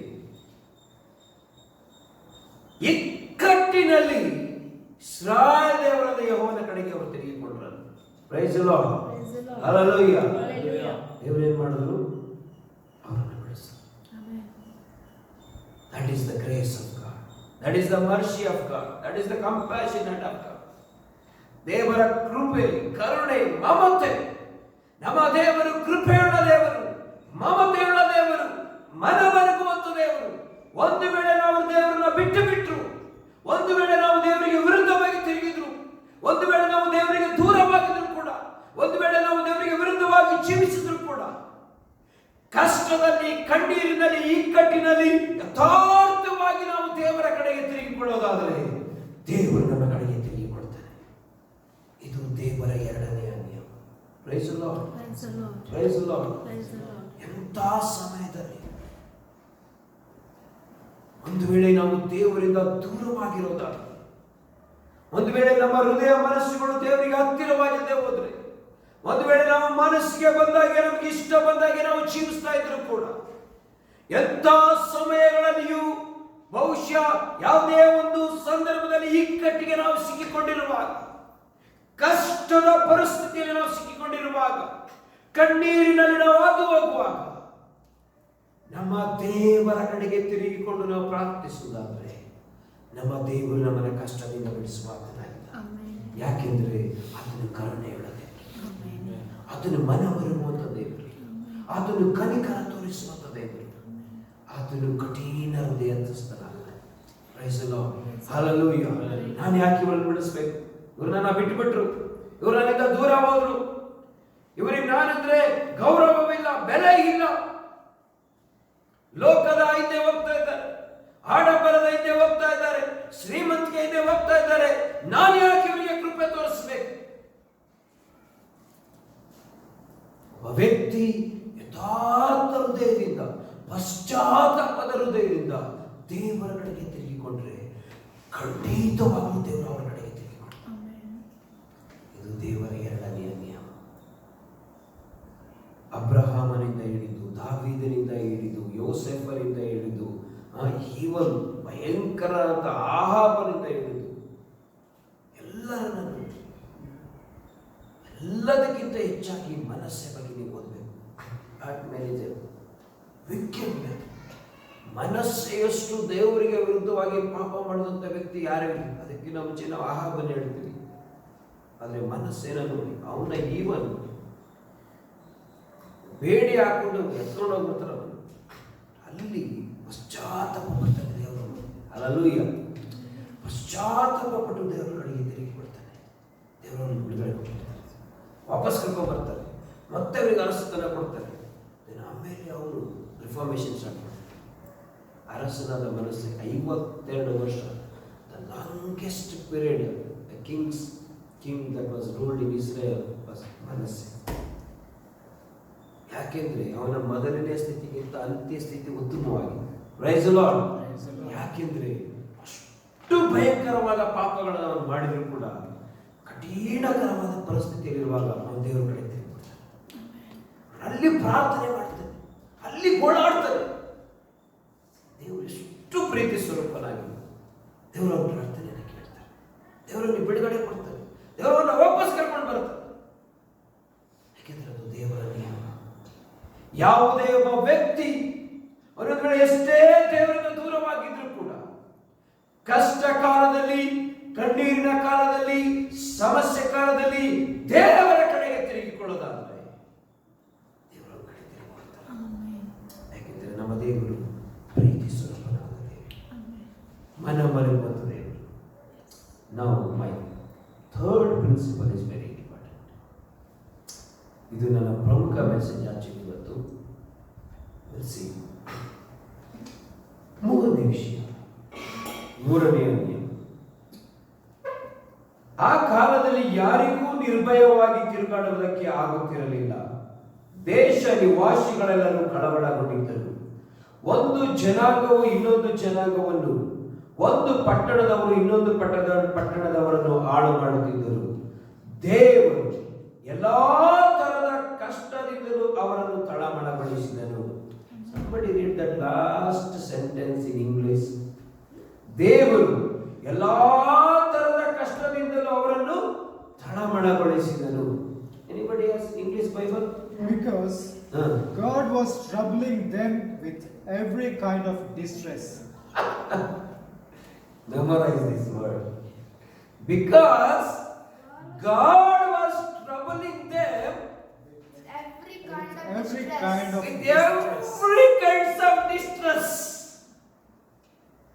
ಇಕ್ಕಟ್ಟಿನಲ್ಲಿ ಇಸ್ರಾಯೇಲ್ ದೇವರಾದ ಯೆಹೋವನ ಕಡೆಗೆ ಅವರು ತಿರುಗಿಕೊಂಡ್ರು. Praise the lord. ಹಲ್ಲೆಲೂಯಾ. ದೇವರು ಏನು ಮಾಡಿದ್ರು? ಅವರನ್ನು ಬೆಳೆಸಿದ್ರು. That is the grace of God. That is the mercy of God. That is the compassion of God. ದೇವರ ಕೃಪೆ, ಕರುಣೆ, ಮಮತೆ. ನಮ್ಮ ದೇವರು ಕೃಪೆಯುಳ್ಳ ದೇವರು, ಮಮತೆಯುಳ್ಳ ದೇವರು, ಮನವರಗುವಂತ ದೇವರು. ಒಂದು ವೇಳೆ ನಾವು ದೇವರನ್ನ ಬಿಟ್ಟರು, ಒಂದು ವೇಳೆ ನಾವು ದೇವರಿಗೆ ವಿರುದ್ಧವಾಗಿ ತಿರುಗಿದ್ರು, ಒಂದು ವೇಳೆ ನಾವು ದೇವರಿಗೆ ದೂರವಾಗಿದ್ರು ಕೂಡ, ಒಂದು ವೇಳೆ ನಾವು ದೇವರಿಗೆ ವಿರುದ್ಧವಾಗಿ ಜೀವಿಸಿದ್ರು ಕೂಡ, ಕಷ್ಟದಲ್ಲಿ, ಕಣ್ಣೀರಿನಲ್ಲಿ, ಇಕ್ಕಟ್ಟಿನಲ್ಲಿ ಯಥಾರ್ಥವಾಗಿ ನಾವು ದೇವರ ಕಡೆಗೆ ತಿರುಗಿಕೊಳ್ಳೋದಾದರೆ ದೇವರು ನಮ್ಮ ಕಡೆಗೆ ತಿರುಗಿಕೊಳ್ತಾನೆ. ಇದು ದೇವರ ಎರಡನೆಯ ನಿಯಮ. Praise the Lord. Praise the Lord. ಎಂಥ ಸಮಯದಲ್ಲಿ ಒಂದು ವೇಳೆ ನಾವು ದೇವರಿಂದ ದೂರವಾಗಿರೋದಾದ್ರೆ, ಒಂದು ವೇಳೆ ನಮ್ಮ ಹೃದಯ ಮನಸ್ಸುಗಳು ದೇವರಿಗೆ ಹತ್ತಿರವಾಗಿಲ್ಲದೆ ಹೋದ್ರೆ, ಒಂದು ವೇಳೆ ನಾವು ಮನಸ್ಸಿಗೆ ಬಂದಾಗೆ, ನಮಗೆ ಇಷ್ಟ ಬಂದಾಗೆ ನಾವು ಜೀವಿಸ್ತಾ ಇದ್ರು ಕೂಡ, ಎಂಥ ಸಮಯಗಳಲ್ಲಿಯೂ ಬಹುಶಃ ಯಾವುದೇ ಒಂದು ಸಂದರ್ಭದಲ್ಲಿ ಇಕ್ಕಟ್ಟಿಗೆ ನಾವು ಸಿಕ್ಕಿಕೊಂಡಿರುವಾಗ, ಕಷ್ಟದ ಪರಿಸ್ಥಿತಿಯಲ್ಲಿ ನಾವು ಸಿಕ್ಕಿಕೊಂಡಿರುವಾಗ, ಕಣ್ಣೀರಿನಲ್ಲಿ ನಾವು ಹಾದು ಹೋಗುವಾಗ, ನಮ್ಮ ದೇವರ ಕಡೆಗೆ ತಿರುಗಿಕೊಂಡು ನಾವು ಪ್ರಾರ್ಥಿಸುವುದಾದರೆ ನಮ್ಮ ದೇವರು ನಮ್ಮನ್ನ ಕಷ್ಟದಿಂದ ಬಿಡಿಸುವಾಗನಾಗಿದ್ದಾನೆ. ಯಾಕೆಂದ್ರೆ ಆತನು ಕರುಣೆಯುಳ್ಳ ದೇವರು, ಆತನು ಮನವರುವಂತ ದೇವರು, ಆತನು ಕನಿಕರ ತೋರಿಸುವಂತ ದೇವರು, ಆತನು ಕಠಿಣ ಹೃದಯಸ್ಥನಾದ. Praise the lord. ಹಲ್ಲೆಲೂಯಾ. ನಾನು ಯಾಕೆ ಇವಳನ್ನು ಬಿಡಿಸ್ಬೇಕು? ಇವರು ನನ್ನ ಬಿಟ್ಟುಬಿಟ್ರು, ಇವರು ನನ್ನಿಂದ ದೂರ ಹೋದ್ರು, ಇವರಿಗೆ ನಾನಿದ್ರೆ ಗೌರವವಿಲ್ಲ, ಬೆಲೆ ಇಲ್ಲ, ಲೋಕದ ಹಿಂದೆ ಹೋಗ್ತಾ ಇದ್ದಾರೆ, ಆಡಂಬರದ ಹಿಂದೆ ಹೋಗ್ತಾ ಇದ್ದಾರೆ, ಶ್ರೀಮಂತಿಕೆ ಹಿಂದೆ ಹೋಗ್ತಾ ಇದ್ದಾರೆ, ನಾನು ಯಾಕೆ ಇವರಿಗೆ ಕೃಪೆ ತೋರಿಸಬೇಕು? ಒಬ್ಬ ವ್ಯಕ್ತಿ ಯಥಾರ್ಥ ಹೃದಯದಿಂದ, ಪಶ್ಚಾತ್ತಾಪದ ಹೃದಯದಿಂದ ದೇವರ ಕಡೆಗೆ ತಿರುಗಿಕೊಂಡ್ರೆ ಖಂಡಿತವಾಗಲೂ ದೇವರು ಅವರ ಕಡೆಗೆ ತಿರುಗಿಕೊಂಡ್ರೆ ಇದು ದೇವರ ಎರಡನೆಯ ನಿಯಮ. ಅಬ್ರಹಾಮನಿಂದ ಹಿಡಿದು, ದಾವೀದನಿಂದ ಹಿಡಿದು, ಯೋಸೆಫನಿಂದ ಹಿಡಿದು, ಈವನ್ ಭಯಂಕರವಾದ ಆಹಾಬನಿಂದ ಹಿಡಿದು ಎಲ್ಲರನ್ನ ಎಲ್ಲದಕ್ಕಿಂತ ಹೆಚ್ಚಾಗಿ ಮನಸ್ಸೆ ಬಗ್ಗೆ ನೀವು ಓದಬೇಕು. ಆದ್ಮೇಲೆ ವಿಕೆಟ್ ಮನಸ್ಸೆಯಷ್ಟು ದೇವರಿಗೆ ವಿರುದ್ಧವಾಗಿ ಪಾಪ ಮಾಡಿದಂಥ ವ್ಯಕ್ತಿ ಯಾರೇ ಇಲ್ಲ. ಅದಕ್ಕಿಂತ ಮುಂಚೆ ನಾವು ಆಹಾಬನ್ನು ಹೇಳ್ತೀವಿ, ಆದರೆ ಮನಸ್ಸೇನ ನೋಡಿ, ಅವನ ಈವನ್ ಬೇಡಿ ಹಾಕೊಂಡು ಎತ್ಕೊಂಡು ಹೋಗ್ಬಿಡ್ತಾರೆ. ಅಲ್ಲಿ ಪಶ್ಚಾತ್ತಾಪ ಪಡ್ತಾನೆ ದೇವರು. ಹಲ್ಲೆಲೂಯಾ. ಪಶ್ಚಾತ್ತಾಪ ಪಟ್ಟು ದೇವರ ಕಡೆಗೆ ತಿರುಗಿ ಕೊಡ್ತಾನೆ. ದೇವರನ್ನು ಬಿಡುಗಡೆ ಕೊಡ್ತಾನೆ, ವಾಪಸ್ ಕರ್ಕೊಂಡು ಬರ್ತಾರೆ, ಮತ್ತೆ ಅವರಿಗೆ ಅರಸತನ ಕೊಡ್ತಾರೆ. ಆಮೇಲೆ ಅವರು ರಿಫಾರ್ಮೇಶನ್ ಸ್ಟಾರ್ಟ್ ಮಾಡ್ತಾರೆ. ಅರಸನಾದ ಮನಸ್ಸೆ 52 ವರ್ಷ, the longest period the king that was ruled in Israel was Manasseh. ಯಾಕೆಂದ್ರೆ ಅವನ ಮೊದಲನೇ ಸ್ಥಿತಿಗಿಂತ ಅಂತ್ಯ ಸ್ಥಿತಿ ಉತ್ತಮವಾಗಿದೆ. Praise the lord. ಯಾಕೆಂದ್ರೆ ಅಷ್ಟು ಭಯಂಕರವಾದ ಪಾಪಗಳನ್ನು ಅವನು ಮಾಡಿದ್ರು ಕೂಡ ಕಠಿಣಕರವಾದ ಪರಿಸ್ಥಿತಿಯಲ್ಲಿರುವಾಗ ಅವನು ದೇವರ ಕಡೆ ತಿರುಗಿಬಿಡ್ತಾನೆ. ಅಲ್ಲಿ ಪ್ರಾರ್ಥನೆ ಮಾಡ್ತಾನೆ, ಅಲ್ಲಿ ಗೋಳಾಡ್ತಾನೆ. ದೇವರು ಎಷ್ಟು ಪ್ರೀತಿ ಸ್ವರೂಪನಾಗಿ ದೇವರ ಪ್ರಾರ್ಥನೆಯನ್ನು ಕೇಳ್ತಾರೆ, ದೇವರನ್ನು ಬಿಡುಗಡೆ ಕೊಡ್ತಾರೆ, ದೇವರನ್ನು ವಾಪಸ್ ಕರ್ಕೊಂಡು ಬರ್ತಾರೆ. ಯಾಕೆಂದ್ರೆ ಅದು ದೇವರ ನಿಯಮ. ಯಾವುದೇ ಒಬ್ಬ ವ್ಯಕ್ತಿ ಅವರ ಎಷ್ಟೇ ದೇವರಿಂದ ದೂರವಾಗಿದ್ರು ಕೂಡ ಕಷ್ಟ ಕಾಲದಲ್ಲಿ, ಕಣ್ಣೀರಿನ ಕಾಲದಲ್ಲಿ, ಸಮಸ್ಯೆ ಕಾಲದಲ್ಲಿ ದೇವರ ಕಡೆಗೆ ತಿರುಗಿಕೊಳ್ಳೋದಾದ್ರೆ ದೇವರ ಕಡೆ ತಿರುಗಿಕೊಳ್ತಾರೆ. ಯಾಕೆಂದರೆ ನಮ್ಮ ದೇವರು ಪ್ರೀತಿ ಸ್ವರೂಪನಾದ ದೇವರು, ಮನಮರೆಯುವಂತ ದೇವರು. ನಾವು my third principle is very important. ಇದು ನನ್ನ ಪ್ರಮುಖ ಮೆಸೇಜ್ ಆಕ್ಚುಲಿ ಇವತ್ತು. ಮೂರನೇ ವಿಷಯ, ಮೂರನೆಯ ನಿಯಮ. ಆ ಕಾಲದಲ್ಲಿ ಯಾರಿಗೂ ನಿರ್ಭಯವಾಗಿ ತಿರುಗಾಡುವುದಕ್ಕೆ ಆಗುತ್ತಿರಲಿಲ್ಲ. ದೇಶ ನಿವಾಸಿಗಳೆಲ್ಲರೂ ಕಳವಳಗೊಂಡಿದ್ದರು. ಒಂದು ಜನಾಂಗವು ಇನ್ನೊಂದು ಜನಾಂಗವನ್ನು, ಒಂದು ಪಟ್ಟಣದವರು ಇನ್ನೊಂದು ಪಟ್ಟಣದವರನ್ನು ಹಾಳು ಮಾಡುತ್ತಿದ್ದರು. ದೇವರು ಎಲ್ಲಾ ತರದ ಕಷ್ಟದಿಂದಲೂ ಅವರನ್ನು ತಳಮಳಗೊಳಿಸಿದನು. Somebody read that last sentence in English. ದೇವರು ಎಲ್ಲಾ ತರದ ಕಷ್ಟದಿಂದಲೂ ಅವರನ್ನು ತಳಮಳಗೊಳಿಸಿದನು. Anybody has English Bible? Because God was troubling them with every kind of distress. Memorize this word. Because God was troubling them Every with kind of with distress. every kinds of distress.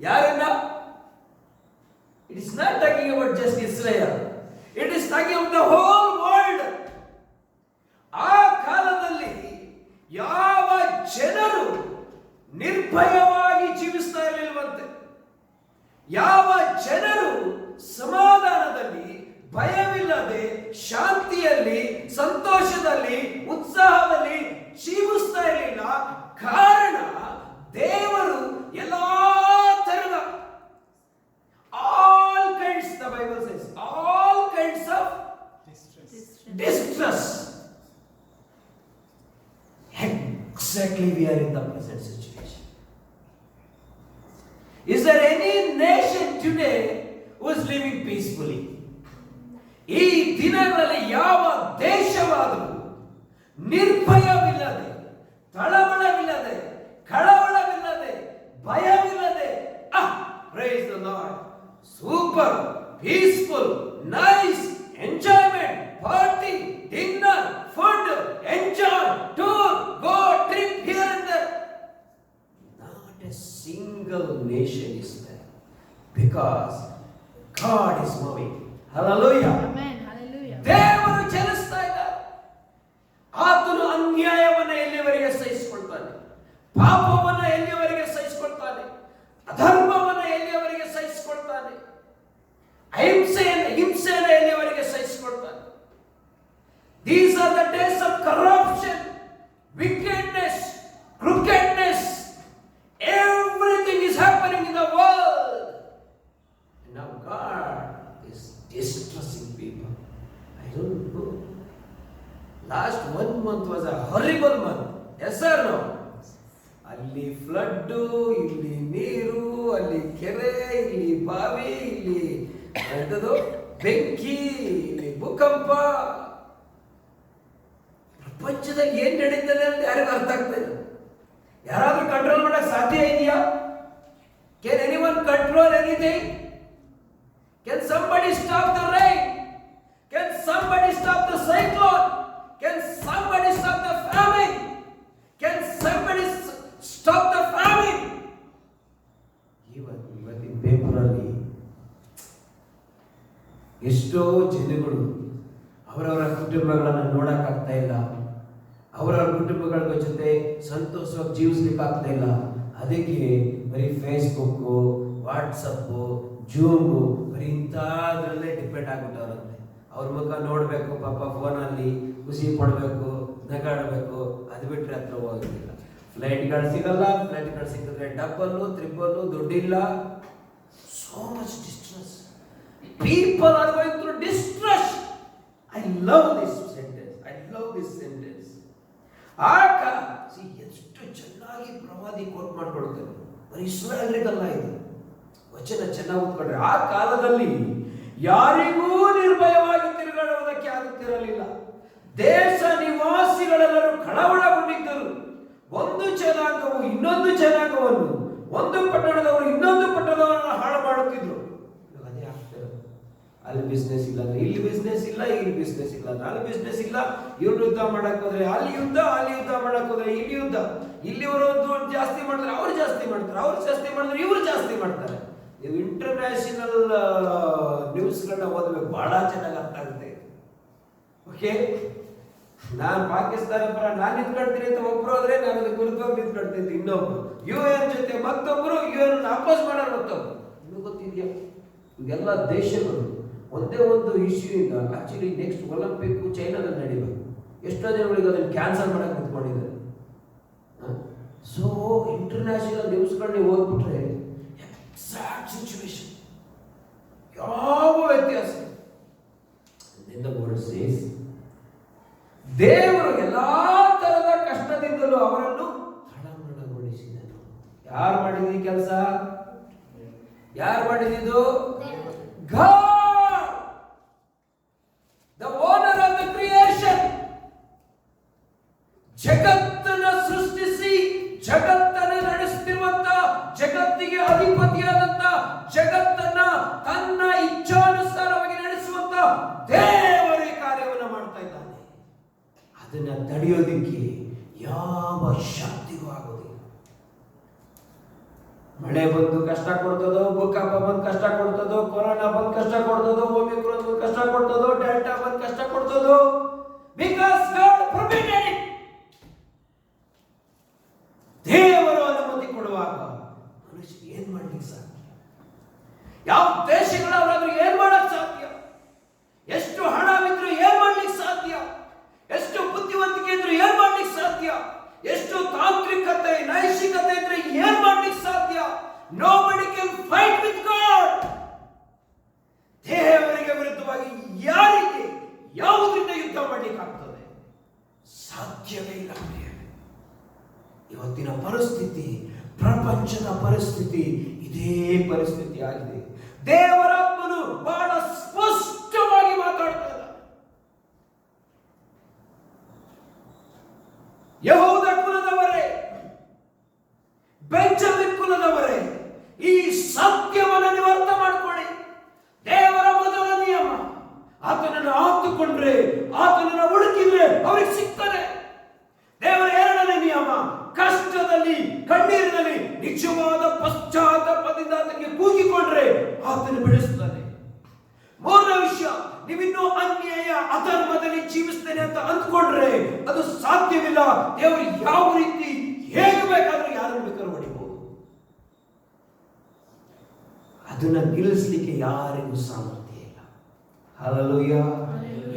ಯಾರನ್ನ? It is not talking about just Israel. It is talking about the whole world. ಆ ಕಾಲದಲ್ಲಿ ಯಾವ ಜನರು ನಿರ್ಭಯವಾಗಿ ಜೀವಿಸ್ತಾ ಇರಲಿಲ್ವಂತೆ, ಯಾವ ಜನರು ಸಮಾಧಾನದಲ್ಲಿ, ಭಯವಿಲ್ಲದೆ, ಶಾಂತಿಯಲ್ಲಿ, ಸಂತೋಷದಲ್ಲಿ, ಉತ್ಸಾಹದಲ್ಲಿ ಜೀವಿಸ್ತಾ ಇರಲಿಲ್ಲ. ಕಾರಣ ದೇವರು ಎಲ್ಲಾ ತರದ all kinds, the Bible says, all kinds of distress. Exactly, we are in the present situation. Is there any nation today who is living peacefully? ಈ ದಿನಗಳಲ್ಲಿ ಯಾವ ದೇಶವಾದರೂ ನಿರ್ಭಯವಿಲ್ಲದೆ, ತಳಮಳವಿಲ್ಲದೆ, ಕಳವಳವಿಲ್ಲದೆ, ಭಯವಿಲ್ಲದೆ, praise the Lord, super peaceful, nice, enjoyment, party, dinner, food, enjoy, tour, go, trip here and there. Not a single nation is there, because God is moving. Hallelujah. Amen. Hallelujah. ದೇವರು ಚಲಿಸ್ತಾ ಇದ್ದಾರೆ. ಆತನು ಅನ್ಯಾಯವನ್ನ ಎಲ್ಲಿವರೆಗೆ ಸಹಿಸಿಕೊಳ್ತಾನೆ, ಪಾಪವನ್ನ ಎಲ್ಲಿವರೆಗೆ ಸಹಿಸಿಕೊಳ್ತಾನೆ, ಅಧರ್ಮವನ್ನ ಎಲ್ಲಿಯವರೆಗೆ ಸಹಿಸಿಕೊಳ್ತಾನೆ, ಹಿಂಸೆಯನ್ನು ಎಲ್ಲಿಯವರೆಗೆ ಸಹಿಸಿಕೊಳ್ತಾನೆ. These are the days of corruption, wickedness, crookedness. Everything is happening in the world. And now God is distressing people. I don't know. Last 1 month was a horrible month. Yes or no? ಅಲ್ಲಿ flood, ಇಲ್ಲಿ ನೀರು, ಅಲ್ಲಿ ಕೆರೆ, ಇಲ್ಲಿ ಬಾವಿ, ಇಲ್ಲಿ ಬೆಂಕಿ, ಇಲ್ಲಿ ಭೂಕಂಪ. ಪ್ರಪಂಚದಲ್ಲಿ ಏನ್ ನಡೀತದೆ ಅಂತ ಯಾರಿಗೂ ಅರ್ಥ ಆಗ್ತಾ ಇಲ್ಲ. ಯಾರಾದ್ರೂ ಕಂಟ್ರೋಲ್ ಮಾಡಕ್ ಸಾಧ್ಯ ಇದೆಯಾ? Can anyone control anything? Can somebody stop the rain? Can somebody stop the cyclone? Can somebody stop the famine? Can somebody stop the famine? ಇವತ್ತಿನ ಪೇಪರಲ್ಲಿ ಎಷ್ಟೋ ಜನಗಳು ಅವರವರ ಕುಟುಂಬಗಳನ್ನು ನೋಡಕ್ ಆಗ್ತಾ ಇಲ್ಲ, ಅವರವರ ಕುಟುಂಬಗಳ ಜೊತೆ ಸಂತೋಷವಾಗಿ ಜೀವಿಸ್ಲಿಕ್ಕೆ ಆಗ್ತಾ ಇಲ್ಲ. ಅದಕ್ಕೆ ಬರೀ ಫೇಸ್ಬುಕ್ಕು, ವಾಟ್ಸಪ್ಪು, ಜೂಮು, ಬರೀ ಇಂಥದ್ರಲ್ಲೇ ಡಿಪೆಂಡ್ ಆಗ್ಬಿಟ್ಟವ್ರಂತೆ. ಅವ್ರ ಮುಖ ನೋಡಬೇಕು, ಪಾಪ ಫೋನಲ್ಲಿ ಖುಷಿ ಪಡಬೇಕು, ನಗಾಡಬೇಕು, ಅದು ಬಿಟ್ಟರೆ ಹತ್ರ ಹೋಗೋದಿಲ್ಲ. ಫ್ಲೈಟ್ಗಳು ಸಿಗಲ್ಲ, ಫ್ಲೈಟ್ಗಳು ಸಿಕ್ಕಿದ್ರೆ ಡಬ್ಬಲ್ಲು, ತ್ರಿಬ್ಬಲ್ಲು, ದುಡ್ಡಿಲ್ಲ. So much distress. People are going through distress. I love this sentence. I love this sentence. ಎಷ್ಟು ಚೆನ್ನಾಗಿ ಪ್ರವಾದಿ ಕೋಟ್ ಮಾಡ್ಕೊಳ್ತಾರೆ. ಬರೀ ಸುಳ್ಳಾಗ್ಲಿಕ್ಕಲ್ಲ ಇದು, ವಚನ ಚೆನ್ನಾಗಿ ಓದ್ಕೊಂಡ್ರೆ. ಆ ಕಾಲದಲ್ಲಿ ಯಾರಿಗೂ ನಿರ್ಭಯವಾಗಿ ತಿರುಗಾಡುವುದಕ್ಕೆ ಆಗುತ್ತಿರಲಿಲ್ಲ. ದೇಶ ನಿವಾಸಿಗಳೆಲ್ಲರೂ ಕಳವಳಗೊಂಡಿದ್ದರು. ಒಂದು ಜನಾಂಗವು ಇನ್ನೊಂದು ಜನಾಂಗವನ್ನು, ಒಂದು ಪಟ್ಟಣದವರು ಇನ್ನೊಂದು ಪಟ್ಟಣದವರನ್ನು ಹಾಳು ಮಾಡುತ್ತಿದ್ರು. ಅದೇ ಆಗ್ತದೆ. ಅಲ್ಲಿ ಬಿಸ್ನೆಸ್ ಇಲ್ಲ ಅಂದ್ರೆ ಇಲ್ಲಿ ಬಿಸ್ನೆಸ್ ಇಲ್ಲ, ಇಲ್ಲಿ ಬಿಸ್ನೆಸ್ ಇಲ್ಲ ಅಂದ್ರೆ ಅಲ್ಲಿ ಬಿಸ್ನೆಸ್ ಇಲ್ಲ. ಇವ್ರು ಯುದ್ಧ ಮಾಡಕ್ ಹೋದ್ರೆ ಅಲ್ಲಿ ಯುದ್ಧ, ಅಲ್ಲಿ ಯುದ್ಧ ಮಾಡಕ್ ಹೋದ್ರೆ ಇಲ್ಲಿ ಯುದ್ಧ. ಇಲ್ಲಿ ಇವರು ಜಾಸ್ತಿ ಮಾಡಿದ್ರೆ ಅವ್ರು ಜಾಸ್ತಿ ಮಾಡ್ತಾರೆ, ಅವ್ರು ಜಾಸ್ತಿ ಮಾಡಿದ್ರೆ ಇವ್ರು ಜಾಸ್ತಿ ಮಾಡ್ತಾರೆ. ನೀವು ಇಂಟರ್ನ್ಯಾಷನಲ್ ನ್ಯೂಸ್ಗಳನ್ನ ಓದಬೇಕು, ಬಹಳ ಚೆನ್ನಾಗಿ ಅರ್ಥ ಆಗುತ್ತೆ. ಓಕೆ, ನಾನು ಪಾಕಿಸ್ತಾನ ಪರ ನಾನು ನಿಂತ್ಕೊಳ್ತೀನಿ ಅಂತ ಒಬ್ರು ಹೋದ್ರೆ ನಾನು ಅದಕ್ಕೆ ವಿರುದ್ಧವಾಗಿ ನಿಂತ್ಕೊಳ್ತೀನಿ. ಇನ್ನೊಬ್ರು UN ಜೊತೆ ಮತ್ತೊಬ್ರು, UN ಅಪೋಸ್ ಮಾಡೋರು ಮತ್ತೊಬ್ರು. ನಿಮಗೆ ಗೊತ್ತಿದೆಯಾ, ಇದೆಲ್ಲ ದೇಶಗಳು ಒಂದೇ ಒಂದು ಇಶ್ಯೂಯಿಂದ ಆಕ್ಚುಲಿ ನೆಕ್ಸ್ಟ್ ಒಲಿಂಪಿಕ್ ಚೈನಾದಲ್ಲಿ ನಡೀಬೇಕು. ಎಷ್ಟೋ ಜನಗಳಿಗೆ ಅದನ್ನು ಕ್ಯಾನ್ಸಲ್ ಮಾಡಕ್ಕೆ ನಿಂತ್ಕೊಂಡಿದ್ದಾರೆ. ಸೊ ಇಂಟರ್ನ್ಯಾಷನಲ್ ನ್ಯೂಸ್ಗಳನ್ನ ಓದ್ಬಿಟ್ರೆ ಎಕ್ಸಾಕ್ಟ್ ಸಿಚುವೇಶನ್, ಯಾವ ವ್ಯತ್ಯಾಸ. ದೇವರು ಎಲ್ಲಾ ತರದ ಕಷ್ಟದಿಂದಲೂ ಅವರನ್ನು ತಳಮಳಗೊಳಿಸಿದನು. ಯಾರು ಮಾಡಿದ ಕೆಲಸ? ಯಾರು ಮಾಡಿದ್ದು? God, the owner of the creation. ಜಗತ್ತನ್ನು ಸೃಷ್ಟಿಸಿ ಜಗತ್ತನ್ನು ನಡೆಸುತ್ತಿರುವಂತ, ಜಗತ್ತಿಗೆ ಅಧಿಪತಿಯಾದಂತ, ಜಗತ್ತನ್ನ ತನ್ನ ಇಚ್ಛಾನುಸಾರವಾಗಿ ನಡೆಸುವಂತ ದೇವರೇ ಕಾರ್ಯವನ್ನು ಮಾಡ್ತಾ ಇದ್ದಾನೆ. ಅದನ್ನ ತಡೆಯೋದಿಕ್ಕೆ ಯಾವ ಶಕ್ತಿಗೂ ಆಗೋದಿಲ್ಲ. ಮಳೆ ಬಂದು ಕಷ್ಟ ಕೊಡ್ತದೋ, ಭೂಕಂಪ ಬಂದು ಕಷ್ಟ ಕೊಡ್ತದೋ, ಕೊರೋನಾ ಬಂದು ಕಷ್ಟ ಕೊಡ್ತದೋ, ಒಮಿಕ್ರಾನ್ ಬಂದು ಕಷ್ಟ ಕೊಡ್ತದೋ, ಡೆಲ್ಟಾ ಬಂದು ಕಷ್ಟ ಕೊಡ್ತದೋ, ಬಿಕಾಸ್ ಗಾಡ್ ಪ್ರೊವಿಡೆಡ್ ಇಟ್. ದೇವರು ಅನುಮತಿ ಕೊಡುವಾಗ ಮನುಷ್ಯ ಏನ್ ಮಾಡ್ಲಿಕ್ಕೆ ಸಾಧ್ಯ? ಯಾವ ದೇಶಗಳವರಾದ್ರೂ ಏನ್ ಮಾಡಕ್ ಸಾಧ್ಯ? ಎಷ್ಟು ಹಣವಿದ್ರು ಏನ್ ಮಾಡ್ಲಿಕ್ಕೆ ಸಾಧ್ಯ? ಎಷ್ಟು ಬುದ್ಧಿವಂತಿಕೆ ಇದ್ರು ಏನ್ ಮಾಡ್ಲಿಕ್ಕೆ ಸಾಧ್ಯ? ಎಷ್ಟು ತಾಂತ್ರಿಕತೆ, ನೈತಿಕತೆ ಇದ್ರೆ ಏನ್ ಮಾಡ್ಲಿಕ್ಕೆ ಸಾಧ್ಯ? Nobody can fight with God. ದೇವರಿಗೆ ವಿರುದ್ಧವಾಗಿ ಯಾರಿಗೆ ಯಾವುದರಿಂದ ಯುದ್ಧ ಮಾಡ್ಲಿಕ್ಕೆ ಆಗ್ತದೆ? ಸಾಧ್ಯವೇ ಇಲ್ಲ. ಇವತ್ತಿನ ಪರಿಸ್ಥಿತಿ, ಪ್ರಪಂಚದ ಪರಿಸ್ಥಿತಿ ಇದೇ ಪರಿಸ್ಥಿತಿ ಆಗಿದೆ. ದೇವರಾತ್ಮನು ಬಹಳ ಸ್ಪಷ್ಟವಾಗಿ ಮಾತಾಡ್ತಾ ಇದ್ದಾನೆ. ಯಹೂದ ಕುಲದವರೇ, ಬೆಂಜಮಿನ್ ಕುಲದವರೇ, ಈ ಸತ್ಯವನ್ನು ನೀವು ಅರ್ಥ ಮಾಡ್ಕೊಳ್ಳಿ. ದೇವರ ಮೊದಲ ನಿಯಮ, ಆತನನ್ನು ಆತುಕೊಂಡ್ರೆ, ಆತನನ್ನು ಹುಡುಕಿದ್ರೆ ಅವ್ರಿಗೆ ಸಿಗ್ತಾನೆ. ದೇವರ ಎರಡನೇ ನಿಯಮ, ಕಷ್ಟದಲ್ಲಿ, ಕಣ್ಣೀರಿನಲ್ಲಿ ನಿಜವಾದ ಪಶ್ಚಾತ್ತಾಪದಿಂದ ಆತನಿಗೆ ಕೂಗಿಕೊಂಡ್ರೆ ಆತನು ಬಿಡಿಸ್ತಾನೆ. ಮೂರನೇ ವಿಷಯ, ಸಾಧ್ಯವಿಲ್ಲ. ದೇವರು ಯಾವ ರೀತಿ ಹೇಗೆ ಬೇಕಾದ್ರೂ ಯಾರನ್ನು ಬೇಕಾದ್ರೂ ಹೊಡಿಬಹುದು. ಅದನ್ನ ನಿಲ್ಲಿಸಲಿಕ್ಕೆ ಯಾರಿಗೂ ಸಾಮರ್ಥ್ಯ ಇಲ್ಲ. ಹಲ್ಲೆಲೂಯಾ.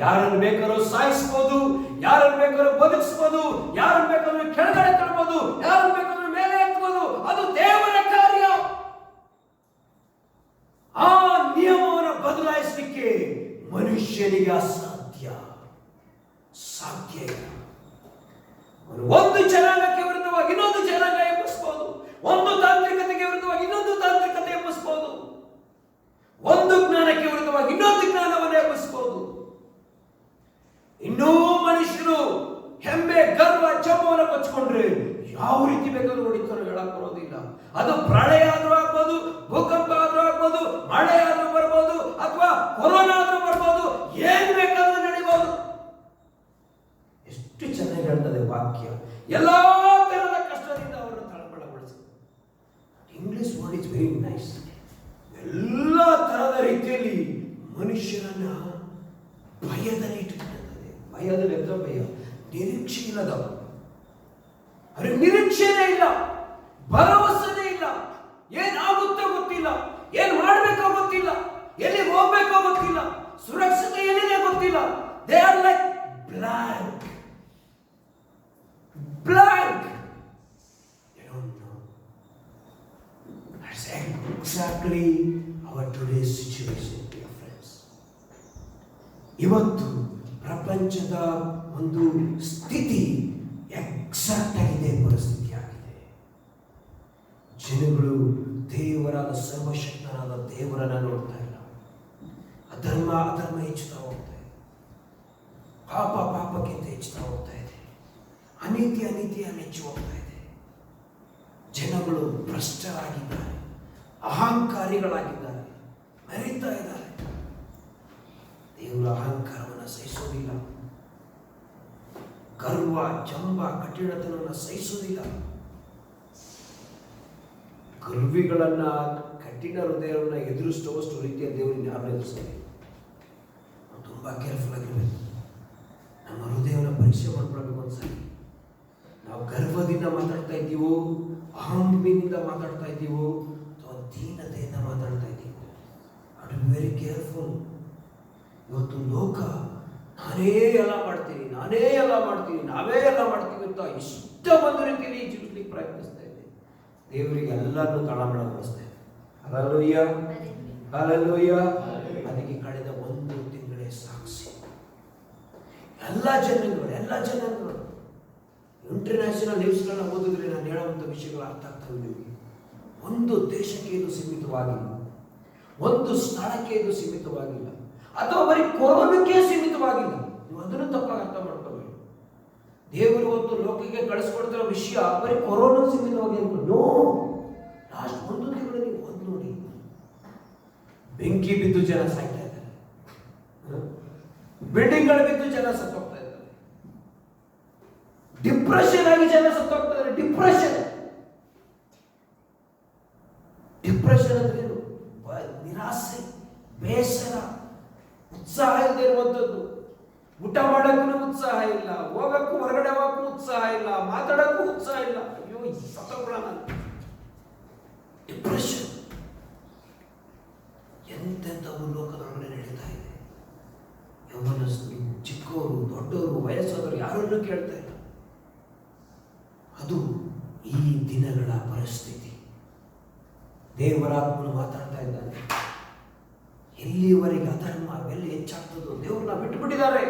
ಯಾರನ್ನು ಬೇಕಾದ್ರೂ ಸಾಯಿಸಬಹುದು, ಯಾರನ್ನು ಬೇಕಾದ್ರೂ ಬದುಕಿಸಬಹುದು, ಯಾರನ್ನು ಬೇಕಾದ್ರೂ ಕೆಳಗಡೆ ತರಬಹುದು, ಯಾರನ್ನು ಬೇಕಾದ್ರೂ ಮೇಲೆ ಎತ್ತಬಹುದು. ಅದು ದೇವರ ಕಾರ್ಯ. ಆ ನಿಯಮವನ್ನು ಬದಲಾಯಿಸಲಿಕ್ಕೆ ಮನುಷ್ಯನಿಗೆ ಅಸಾಧ್ಯ, ಸಾಧ್ಯ ಇಲ್ಲ. ಒಂದು ಜನಾಂಗಕ್ಕೆ ವಿರುದ್ಧವಾಗಿ ಇನ್ನೊಂದು ಜನಾಂಗ ಎಬ್ಬಿಸಬಹುದು, ಒಂದು ತಾಂತ್ರಿಕತೆಗೆ ವಿರುದ್ಧವಾಗಿ ಇನ್ನೊಂದು ತಾಂತ್ರಿಕತೆ ಎಬ್ಬಿಸಬಹುದು, ಒಂದು ಜ್ಞಾನಕ್ಕೆ ವಿರುದ್ಧವಾಗಿ ಇನ್ನೊಂದು ಜ್ಞಾನವನ್ನು ಎಬ್ಬಿಸಬಹುದು. ಇನ್ನೂ ಮನುಷ್ಯರು ಹೆಮ್ಮೆ, ಗರ್ವ, ಜಂಬವನ್ನು ಕೊಚ್ಚಿಕೊಂಡ್ರೆ ಯಾವ ರೀತಿ ಬೇಕಾದ್ರೂ ಹೊಡಿತಾರೋ ಹೇಳಕ್ ಬರೋದಿಲ್ಲ. ಅದು ಪ್ರಳಯ ಆದ್ರೂ ಆಗ್ಬೋದು, ಭೂಕಂಪ ಆದ್ರೂ ಆಗ್ಬೋದು, ಮಳೆ ಆದ್ರೂ ಬರ್ಬೋದು, ಅಥವಾ ಕೊರೋನಾ ಆದ್ರೂ ಬರ್ಬೋದು, ಏನ್ ಬೇಕಾದ್ರೂ ನಡೀಬಹುದು. ಎಷ್ಟು ಚೆನ್ನಾಗಿ ಹೇಳ್ತದೆ ವಾಕ್ಯ. ಎಲ್ಲಾ ತರದ ಕಷ್ಟದಿಂದ ಅವರನ್ನು ತಳಮಳಗೊಳಿಸಿ. English word is very nice. ಎಲ್ಲ ತರದ ರೀತಿಯಲ್ಲಿ ಮನುಷ್ಯರನ್ನ ಭಯದಲ್ಲಿ ಇಟ್ಟುಕೊಂಡಿರ್ತದೆ. ಭಯದಲ್ಲಿ ಎಂತ ಭಯ? ನಿರೀಕ್ಷೆ ಇಲ್ಲದವರು. ಅವ್ರಿಗೆ ನಿರೀಕ್ಷೆನೇ ಇಲ್ಲ, ಭರವಸೆನೇ ಇಲ್ಲ. ಏನಾಗುತ್ತೋ ಗೊತ್ತಿಲ್ಲ, ಏನ್ ಮಾಡ್ಬೇಕೋ ಗೊತ್ತಿಲ್ಲ, ಎಲ್ಲಿ ಹೋಗ್ಬೇಕೋ ಗೊತ್ತಿಲ್ಲ, ಸುರಕ್ಷತೆ ಎಲ್ಲಿದೆ ಗೊತ್ತಿಲ್ಲ. They are like blank. They don't know. That's exactly our today's situation, dear friends. ಇವತ್ತು ಪ್ರಪಂಚದ ಒಂದು ಸ್ಥಿತಿ ಎಕ್ಸಾಕ್ಟ್ ಆಗಿದೆ, ಪರಿಸ್ಥಿತಿ ಆಗಿದೆ. ಜನಗಳು ದೇವರಾದ ಸರ್ವಶಕ್ತನಾದ ದೇವರನ್ನ ನೋಡ್ತಾ ಇಲ್ಲ. ಅಧರ್ಮ ಹೆಚ್ಚುತ್ತಾ ಹೋಗ್ತಾ ಇದೆ. ಪಾಪಕ್ಕಿಂತ ಹೆಚ್ಚುತ್ತಾ ಹೋಗ್ತಾ ಇದೆ. ಅನೀತಿ ಹೆಚ್ಚು ಹೋಗ್ತಾ ಇದೆ. ಜನಗಳು ಭ್ರಷ್ಟರಾಗಿದ್ದಾರೆ, ಅಹಂಕಾರಿಗಳಾಗಿದ್ದಾರೆ, ಮೆರೀತಾ ಇದ್ದಾರೆ. ದೇವರ ಅಹಂಕಾರವನ್ನು ಸಹಿಸೋದಿಲ್ಲ, ಗರ್ವ, ಜಂಬ, ಕಠಿಣತನವನ್ನು ಸಹಿಸೋದಿಲ್ಲ. ಗರ್ವಿಗಳನ್ನ, ಕಠಿಣ ಹೃದಯವನ್ನು ಎದುರಿಸುವಷ್ಟು ರೀತಿಯ ದೇವರನ್ನ ಯಾರು ಎದುರಿಸೋದಿಲ್ಲ. ನಾವು ತುಂಬಾ ಕೇರ್ಫುಲ್ ಆಗಿರಬೇಕು. ನಮ್ಮ ಹೃದಯವನ್ನು ಪರೀಕ್ಷೆ ಮಾಡ್ಕೊಳ್ಬೇಕು. ಒಂದ್ಸರಿ ನಾವು ಗರ್ವದಿಂದ ಮಾತಾಡ್ತಾ ಇದ್ದೀವೋ, ಅಹಂಬಿನಿಂದ ಮಾತಾಡ್ತಾ ಇದ್ದೀವೋ, ಅಥವಾ ದೀನತೆಯಿಂದ ಮಾತಾಡ್ತಾ ಇದ್ದೀವೋ. I am very careful. ಇವತ್ತು ಲೋಕ ನಾವೇ ಎಲ್ಲ ಮಾಡ್ತೀವಿ ಅಂತ ಇಷ್ಟ ಬಂದ ರೀತಿಯಲ್ಲಿ ಜೀವಿಸಲಿಕ್ಕೆ ಪ್ರಯತ್ನಿಸ್ತಾ ಇದೆ. ದೇವರಿಗೆ ಎಲ್ಲರನ್ನೂ ತಳಮಳಗೊಳಿಸ್ತಾ ಇದೆ. ಹಲ್ಲೆಲೂಯಾ. ಅದಕ್ಕೆ ಕಳೆದ 1 ತಿಂಗಳೇ ಸಾಕ್ಷಿ. ಎಲ್ಲ ಜನಾಂಗಗಳು ಇಂಟರ್ನ್ಯಾಷನಲ್ ನ್ಯೂಸ್ಗಳನ್ನ ಓದಿದ್ರೆ ನಾನು ಹೇಳುವಂಥ ವಿಷಯಗಳು ಅರ್ಥ ಆಗ್ತವೆ ನಿಮಗೆ. ಒಂದು ದೇಶಕ್ಕೆ ಇದು ಸೀಮಿತವಾಗಿಲ್ಲ, ಒಂದು ಸ್ಥಳಕ್ಕೆ ಇದು ಸೀಮಿತವಾಗಿಲ್ಲ, ಅಥವಾ ಬರೀ ಕೊರೋನಾಕ್ಕೆ ಸೀಮಿತವಾಗಿಲ್ಲ. ನೀವು ಅದನ್ನು ತಪ್ಪಾಗಿ ಅರ್ಥ ಮಾಡ್ಕೋಬೇಕು. ದೇವರು ಇವತ್ತು ಲೋಕಕ್ಕೆ ಕಳಿಸ್ಕೊಡ್ತಿರೋ ವಿಷಯ ಬರೀ ಕೊರೋನಾ ಸೀಮಿತವಾಗಿ ನೋ. ಲಾಸ್ಟ್ 1 ತಿಂಗಳಲ್ಲಿ ಒಂದು ನೋಡಿ, ಬೆಂಕಿ ಬಿದ್ದು ಜನ ಸಾಯ್ತಾ ಇದ್ದಾರೆ, ಬಿಲ್ಡಿಂಗ್ಗಳು ಬಿದ್ದು ಜನ ಸತ್ತೋಗ್ತಾ ಇದ್ದಾರೆ, ಡಿಪ್ರೆಷನ್ ಆಗಿ ಜನ ಸತ್ತೋಗ್ತಾ ಇದ್ದಾರೆ. ಡಿಪ್ರೆಷನ್ ಅಂದ್ರೆ ಏನು? ನಿರಾಸೆ, ಬೇಸರ, ಉತ್ಸಾಹ ಇಲ್ಲದೆ ಇರುವಂಥದ್ದು. ಊಟ ಮಾಡಕ್ಕೂ ಉತ್ಸಾಹ ಇಲ್ಲ, ಹೋಗಕ್ಕೂ ಹೊರಗಡೆ ಹೋಗಕ್ಕೂ ಉತ್ಸಾಹ ಇಲ್ಲ, ಮಾತಾಡಕ್ಕೂ ಉತ್ಸಾಹ ಇಲ್ಲ. ಅಯ್ಯೋ ಸತ್ತೋಗ್ಬಿಡೋಣ. ಡಿಪ್ರೆಷನ್ ಎಂತೆಂಥವು ಲೋಕದೊಳಗಡೆ ನಡೀತಾ ಇದೆ. ಯೌವನಸ್ಥರು, ಚಿಕ್ಕವರು, ದೊಡ್ಡವರು, ವಯಸ್ಸಾದವರು ಯಾರನ್ನೂ ಕೇಳ್ತಾ ಇಲ್ಲ. ಅದು ಈ ದಿನಗಳ ಪರಿಸ್ಥಿತಿ. ದೇವರಾತ್ಮನು ಮಾತಾಡ್ತಾ ಇದ್ದಾನೆ. ಎಲ್ಲಿವರೆಗೆ ಅಧರ್ಮ ಎಲ್ಲಿ ಹೆಚ್ಚಾಗ್ತದೋ, ದೇವ್ರನ್ನ ಬಿಟ್ಟು ಬಿಟ್ಟಿದ್ದಾರೆ.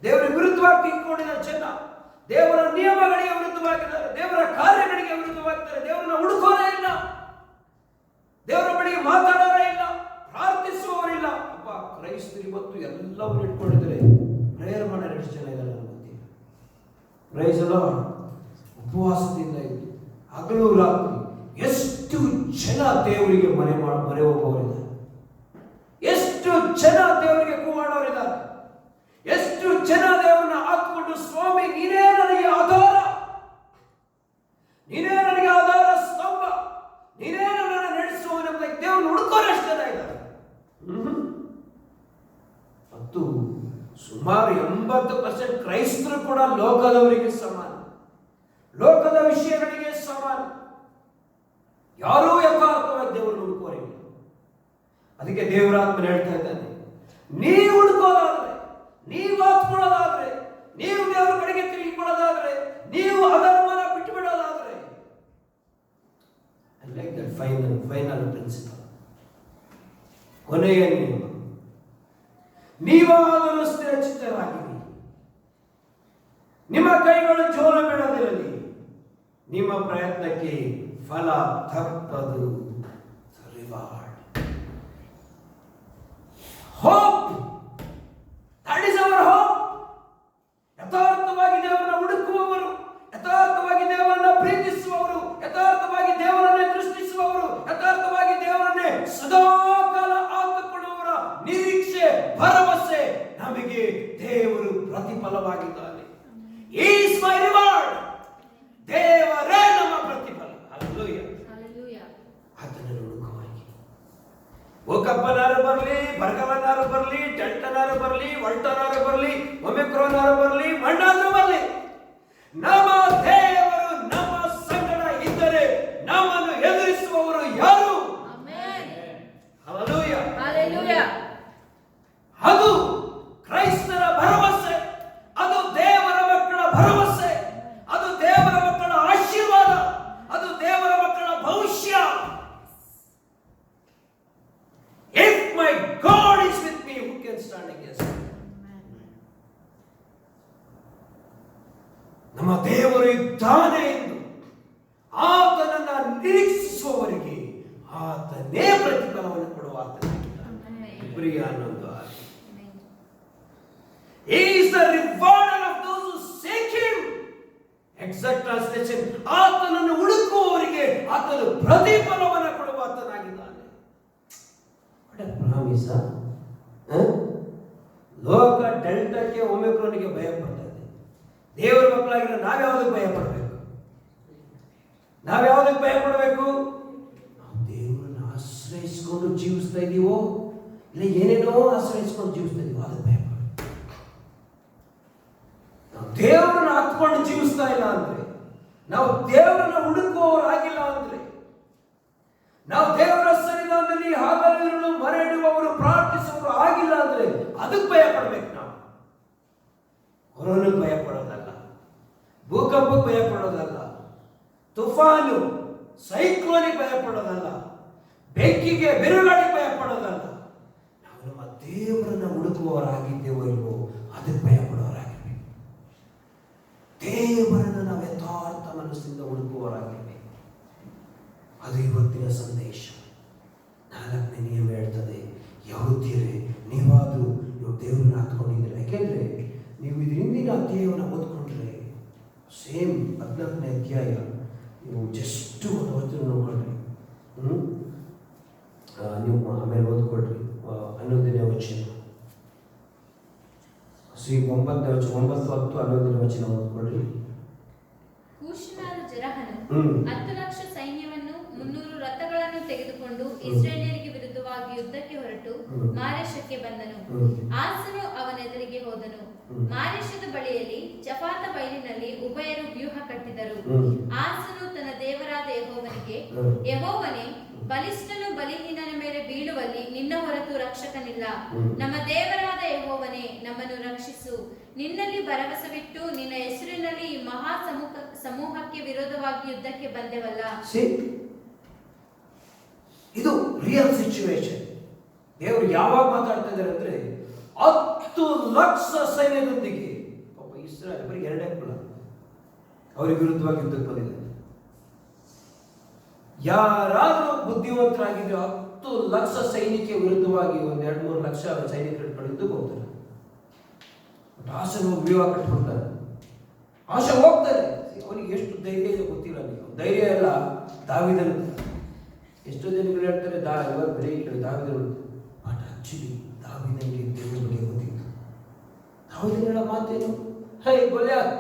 ದೇವರ ವಿರುದ್ಧವಾಗಿ ತಿಳ್ಕೊಂಡಿದ್ದಾರೆ ಜನ. ದೇವರ ನಿಯಮಗಳಿಗೆ ವಿರುದ್ಧವಾಗಿದ್ದಾರೆ, ದೇವರ ಕಾರ್ಯಗಳಿಗೆ ವಿರುದ್ಧವಾಗಿದ್ದಾರೆ. ದೇವರನ್ನ ಹುಡುಕೋರೇ ಇಲ್ಲ, ದೇವರ ಬಳಿಗೆ ಮಾತಾಡೋರೇ ಇಲ್ಲ, ಪ್ರಾರ್ಥಿಸುವವರಿಲ್ಲ. ಅಪ್ಪ, ಕ್ರೈಸ್ತರು ಇವತ್ತು ಎಲ್ಲವನ್ನು ಇಟ್ಕೊಂಡಿದ್ದಾರೆ. ಪ್ರೇಯರ್ ಮಾಡೋರು ಎಷ್ಟು ಜನ ಇದ್ದಾರೆ ನನಗೆ ಗೊತ್ತಿಲ್ಲ. Price lord. ಉಪವಾಸದಿಂದ ಇದ್ದು ಹಗಲು ರಾತ್ರಿ ಎಷ್ಟು ಜನ ದೇವರಿಗೆ ಮೊರೆ ಹೋಗುವವರಿದ್ದಾರೆ, ಎಷ್ಟು ಜನ ದೇವರಿಗೆ ಕೂಗಾಡೋರಿದ್ದಾರೆ, ಎಷ್ಟು ಜನ ದೇವರನ್ನ ಹಾಕಿಕೊಂಡು ಸ್ವಾಮಿ ನೀನೇ ನನಗೆ ಆಧಾರ, ನೀನೇ ನನಗೆ ಆಧಾರ ಸ್ತಂಭ, ನೀನೇ ನನ್ನನ್ನು ನಡೆಸುವವನೆಂಬುದಾಗಿ ದೇವರನ್ನು ಹುಡುಕೋರು ಎಷ್ಟು ಜನ ಇದ್ದಾರೆ. ಮತ್ತು ಸುಮಾರು 80% ಕ್ರೈಸ್ತರು ಕೂಡ ಲೋಕದವರಿಗೆ ಸಮಾನ, ಲೋಕದ ವಿಷಯಗಳಿಗೆ ಸಮಾನ. ಯಾರೂ ಯಥಾರ್ಥವಾಗಿ ದೇವರನ್ನು ಹುಡುಕೋರಿಲ್ಲ. ಅದಕ್ಕೆ ದೇವರಾತ್ಮನ ಹೇಳ್ತಾ ಇದ್ದಾನೆ, ನೀವು ಹುಡುಕೋದಾದ್ರೆ, ನೀವು ಹಾತ್ಕೊಳ್ಳೋದಾದ್ರೆ, ನೀವು ದೇವರ ಕಡೆಗೆ ತಿರುಗಿಕೊಳ್ಳೋದಾದ್ರೆ, ನೀವು ಅಧರ್ಮನ ಬಿಟ್ಟು ಬಿಡೋದಾದ್ರೆ, I like that final principle, ಕೊನೆಯ ನಿಯಮ, ನೀವಾದರೂ ಸ್ಥಿರಚಿತ್ತರಾಗಿರಿ, ನಿಮ್ಮ ಕೈಗಳು ಜೋಲು ಬಿಡದಿರಲಿ, ನಿಮ್ಮ ಪ್ರಯತ್ನಕ್ಕೆ ಫಲ ತಪ್ಪದು. Reward, hope, that is our hope. ಯಥಾರ್ಥವಾಗಿ ದೇವರನ್ನು ಹುಡುಕುವವರು, ಯಥಾರ್ಥವಾಗಿ ದೇವರನ್ನು ಪ್ರೀತಿಸುವವರು, ಯಥಾರ್ಥವಾಗಿ ದೇವರನ್ನೇ ದೃಷ್ಟಿಸುವವರು, ಯಥಾರ್ಥವಾಗಿ ದೇವರನ್ನೇ ಸದಾಕಾಲ ಆತುಕೊಳ್ಳುವವರ ನಿರೀಕ್ಷೆ, ಭರವಸೆ, ನಮಗೆ ದೇವರು ಪ್ರತಿಫಲವಾಗಿದ್ದಾನೆ. Is my reward. ದೇವರೇ ನಮ್ಮ ಪ್ರತಿಫಲ. ಹಲ್ಲೆಲೂಯಾ. ಆತನನ್ನು ಹುಡುಕುವವರಿಗೆ ಓಕಪ್ಪನಾರು ಬರಲಿ, ಬರ್ಗವನಾರು ಬರಲಿ, ಡೆಲ್ಟನಾರು ಬರಲಿ, ವಲ್ಟನಾರು ಬರಲಿ, ಒಮಿಕ್ರೋನಾರು ಬರಲಿ, ಮಣ್ಣಾದ್ರು ಬರಲಿ, ನಮ್ಮ ದೇವರು ನಮ್ಮ ಸಂಗಡ ಇದ್ದರೆ ನಮ್ಮನ್ನು ಎದುರಿಸುವವರು ಯಾರು? ಹಲ್ಲೆಲೂಯಾ. ಅದು ಕ್ರೈಸ್ತರ ಭರವಸೆ, ಅದು ದೇವರ ಮಕ್ಕಳ ಭರವಸೆ, ಅದು ದೇವರ ಮಕ್ಕಳ ಆಶೀರ್ವಾದ, ಅದು ದೇವರ ಮಕ್ಕಳ ಭವಿಷ್ಯ. If my God is with me, who can stand against me? ನಮ್ಮ ದೇವರು ಇದ್ದಾನೆ ಎಂದು ಆತನನ್ನು ನಿರೀಕ್ಷಿಸುವವರಿಗೆ ಆತನೇ ಪ್ರತಿಫಲವನ್ನು ಕೊಡುವ ಆತನಾಗಿದ್ದಾನೆ. ಪ್ರಿಯ ಅನ್ನೋದು He is the rewarder of those who seek him. Exact translation, ಆತನನ್ನು ಹುಡುಕುವವರಿಗೆ ಆತನು ಪ್ರತಿಫಲವನ್ನು ಕೊಡುವ ಆತನಾಗಿದ್ದಾನೆ. What a promise. ಲೋಕ ಡೆಲ್ಟಾಕ್ಕೆ ಒಮಿಕ್ರಾನ್ಗೆ ಭಯ ಪಡ್ತಾ ಇದೆ. ದೇವರ ಮಕ್ಕಳಾಗಿರೋ ನಾವ್ಯಾವುದಕ್ಕೆ ಭಯ ಪಡಬೇಕು? ನಾವ್ಯಾವುದಕ್ಕೆ ಭಯ ಪಡಬೇಕು? ನಾವು ದೇವರನ್ನು ಆಶ್ರಯಿಸಿಕೊಂಡು ಜೀವಿಸ್ತಾ ಇದೀವೋ, ಇಲ್ಲ ಏನೇನೋ ಆಶ್ರಯಿಸಿಕೊಂಡು ಜೀವಿಸ್ತಾ ಇದೀವೋ, ಅದಕ್ಕೆ ಭಯ ಪಡಬೇಕು. ನಾವು ದೇವರನ್ನು ಹತ್ಕೊಂಡು ಜೀವಿಸ್ತಾ ಇಲ್ಲ ಅಂದ್ರೆ, ನಾವು ದೇವರನ್ನು ಹುಡುಕುವವರಾಗಿಲ್ಲ ಅಂದ್ರೆ, ನಾವು ದೇವರ ಸನ್ನಿಧಾನದಲ್ಲಿ ಹಗಲು ಇರುಳು ಮೊರೆ ಇಡುವವರು, ಪ್ರಾರ್ಥಿಸುವವರು ಆಗಿಲ್ಲ ಅಂದ್ರೆ ಅದಕ್ಕೆ ಭಯ ಪಡ್ಬೇಕು. ನಾವು ಕೊರೋನಾಕ್ಕೆ ಭಯ ಪಡೋದಲ್ಲ, ಭೂಕಂಪಕ್ಕೆ ಭಯ ಪಡೋದಲ್ಲ, ತುಫಾನು ಸೈಕ್ಲೋನಿಗೆ ಭಯ ಪಡೋದಲ್ಲ, ಬೆಂಕಿಗೆ ಬಿರುಗಾಳಿಗೆ ಭಯ ಪಡೋದಲ್ಲ. ನಾವು ನಮ್ಮ ದೇವರನ್ನ ಹುಡುಕುವವರಾಗಿದ್ದೇವೋ ಇಲ್ವೋ ಅದಕ್ಕೆ ಭಯ ಪಡೋರಾಗಿರ್ಬೇಕು. ದೇವರನ್ನು ನಾವು ಯಥಾರ್ಥ ಮನಸ್ಸಿಂದ ಹುಡುಕುವವರಾಗಿರ್ಬೇಕು. ಅದು ಇವತ್ತಿನ ಸಂದೇಶ. 4ನೇ ನಿಯಮ ಹೇಳ್ತದೆ, ಯಹೂದ್ಯರೇ ನೀವಾದರೂ ನೀವು ದೇವರನ್ನ ಹತ್ಕೊಂಡಿದ್ದೀರಿ. ಯಾಕೆಂದ್ರೆ ನೀವು ಇದ್ರ ಹಿಂದಿನ ಅಧ್ಯಾಯವನ್ನು ಓದ್ಕೊಂಡ್ರೆ, ಸೇಮ್ 14ನೇ ಅಧ್ಯಾಯ ನೀವು ಜಸ್ಟ್ ಒಂದು ವಚನ ನೋಡ್ಕೊಳ್ರಿ, ನೀವು ಆಮೇಲೆ ಓದ್ಕೊಳ್ರಿ 11ನೇ ವಚನ, 9, 10, 11ನೇ ವಚನ ಓದ್ಕೊಳ್ರಿ. ಕೂಷಿನಾದ ಜರಹನು 10 ಲಕ್ಷ ಸೈನ್ಯವನ್ನು 300 ರಥಗಳನ್ನು ತೆಗೆದುಕೊಂಡು ಇಸ್ರಾಯೇಲ್ಯರಿಗೆ ವಿರುದ್ಧವಾಗಿ ಯುದ್ಧಕ್ಕೆ ಹೊರಟು ಮಾರೇಷಕ್ಕೆ ಬಂದನು. ಆಸನು ಅವನೆದುರಿಗೆ ಹೋದನು. ಮಾರೇಷದ ಬಳಿಯಲ್ಲಿ ಚಫಾತ ಬಯಲಿನಲ್ಲಿ ಉಭಯರು ವ್ಯೂಹ ಕಟ್ಟಿದರು. ಆಸನು ತನ್ನ ದೇವರಾದ ಯೆಹೋವನಿಗೆ, ಯೆಹೋವನೇ, ಬಲಿಷ್ಠನು ಬಲಿಹೀನನ ಮೇಲೆ ಬೀಳುವಲ್ಲಿ ನಿನ್ನ ಹೊರತು ರಕ್ಷಕನಿಲ್ಲ. ನಮ್ಮ ದೇವರಾದ ಯೆಹೋವನೇ, ನಮ್ಮನ್ನು ರಕ್ಷಿಸು. ನಿನ್ನಲ್ಲಿ ಭರವಸವಿಟ್ಟು ನಿನ್ನ ಹೆಸರಿನಲ್ಲಿ ಈ ಮಹಾ ಸಮೂಹಕ್ಕೆ ವಿರೋಧವಾಗಿ ಯುದ್ಧಕ್ಕೆ ಬಂದೆವಲ್ಲ. ಇದು ರಿಯಲ್ ಸಿಚುವೇಶನ್. ದೇವರು ಯಾವಾಗ ಮಾತಾಡ್ತಾ ಇದ್ದಾರೆ ಅಂದ್ರೆ 10 ಲಕ್ಷ ಸೈನ್ಯದೊಂದಿಗೆ. ಪಾಪ ಇಸ್ರಾಯೇಲ್ ಬರೀ 2 ಕುಲ, ಅವರಿಗೆ ವಿರುದ್ಧವಾಗಿ ಯುದ್ಧಕ್ಕೆ ಬಂದಿದೆ. ಯಾರಾದರೂ ಬುದ್ಧಿವಂತರಾಗಿದ್ರೆ 10 ಲಕ್ಷ ಸೈನಿಕ ವಿರುದ್ಧವಾಗಿ 1-2-3 ಲಕ್ಷ ಸೈನಿಕರು ಯುದ್ಧಕ್ಕೆ ಹೋಗ್ತಾರೆ. ಆಶನ ವ್ಯೂಹ ಕಟ್ಬಿಡ್ತಾರೆ. ಆಶ ಹೋಗ್ತಾರೆ. ಅವನಿಗೆ ಎಷ್ಟು ಧೈರ್ಯ ಇದೆ ಗೊತ್ತಿಲ್ಲ. ನೀವು ಧೈರ್ಯ ಎಲ್ಲ ದಾವಿದನು. ಎಷ್ಟೋ ಜನಗಳು ಹೇಳ್ತಾರೆ ಇವಾಗ ಬರೀ ದಾವಿದನು. ಬಟ್ ಆಕ್ಚುಲಿ ದಾವಿದನಿಗೆ ದೇವರ ಬಗ್ಗೆ ಗೊತ್ತಿತ್ತು. ದಾವಿದನು ಹೇಳೋ ಮಾತೇನು? ಹೇ ಗೊಲ್ಯಾತ್,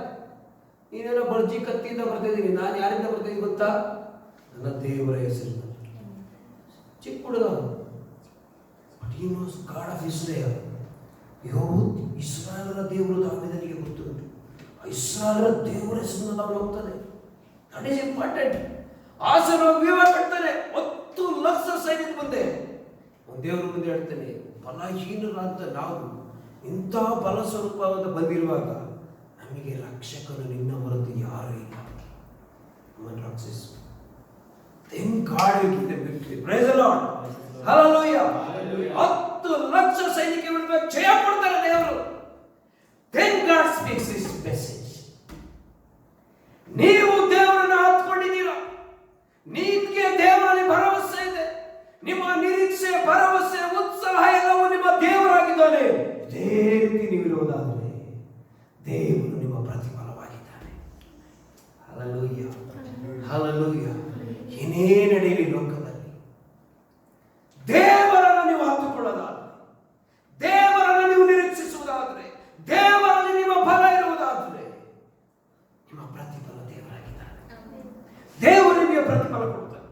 ನೀನೇನೋ ಬರ್ಜಿ ಕತ್ತಿಯಿಂದ ಬರ್ತಿದ್ದೀನಿ, ನಾನು ಯಾರಿಂದ ಬರ್ತಿದ್ದೀನಿ ಗೊತ್ತಾ? ನನ್ನ ದೇವರ ಹೆಸರು. ಚಿಕ್ಕ ಹುಡುಗ, but he knows God of Israel. ಇಸ್ರಾಯೇಲರ ದೇವರು ದಾವೀದನಿಗೆ ಗೊತ್ತು. ಇಸ್ರಾಯೇಲರ ದೇವರ ಹೆಸರಿನಲ್ಲಿ ಅವನು ಹೋಗ್ತಾನೆ. That is important. ಆಸನ ವಿವಾಹ ಕಟ್ತಾನೆ 10 ಲಕ್ಷ ಸೈನ್ಯದ ಮುಂದೆ. ದೇವರ ಮುಂದೆ ಹೇಳ್ತಾನೆ, ಬಲಹೀನರಾದ ನಾವು ಇಂಥ ಬಲ ಸ್ವರೂಪವಾದ ಬಂದಿರುವಾಗ ನಮಗೆ ರಕ್ಷಕನು ನಿನ್ನ ಹೊರತು ಯಾರೂ ಇಲ್ಲ. ರಕ್ಷಿಸು. Then God will give them victory. Praise the Lord. Hallelujah. 10 lakh ಸೈನಿಕ ವಿರುದ್ಧ ಜಯ ಕೊಡ್ತಾರೆ ದೇವರು. Then God speaks this message. ನೀವು ದೇವರನ್ನು ಹತ್ಕೊಂಡಿದ್ದೀರಾ, ನಿಮಗೆ ದೇವರಲ್ಲಿ ಭರವಸೆ ಇದೆ, ನಿಮ್ಮ ನಿರೀಕ್ಷೆ, ಭರವಸೆ, ಉತ್ಸಾಹ ಎಲ್ಲವೂ ನಿಮ್ಮ ದೇವರಾಗಿದ್ದಾನೆ. ಇದೇ ರೀತಿ ನೀವು ಇರೋದಾದರೆ ದೇವರು ನಿಮ್ಮ ಪ್ರತಿಫಲವಾಗಿದ್ದಾನೆ. Hallelujah, hallelujah. ಏನೇ ನಡೆಯಲಿ ಲೋಕದಲ್ಲಿ, ದೇವರನ್ನು ನೀವು ಹತ್ತುಕೊಳ್ಳೋದಾದ್ರೆ, ದೇವರನ್ನು ನೀವು ನಿರೀಕ್ಷಿಸುವುದಾದ್ರೆ, ದೇವರಲ್ಲಿ ನಿಮ್ಮ ಫಲ ಇರುವುದಾದರೆ ನಿಮ್ಮ ಪ್ರತಿಫಲ ದೇವರಾಗಿದ್ದಾನೆ. ದೇವರು ನಿಮಗೆ ಪ್ರತಿಫಲ ಕೊಡ್ತಾನೆ.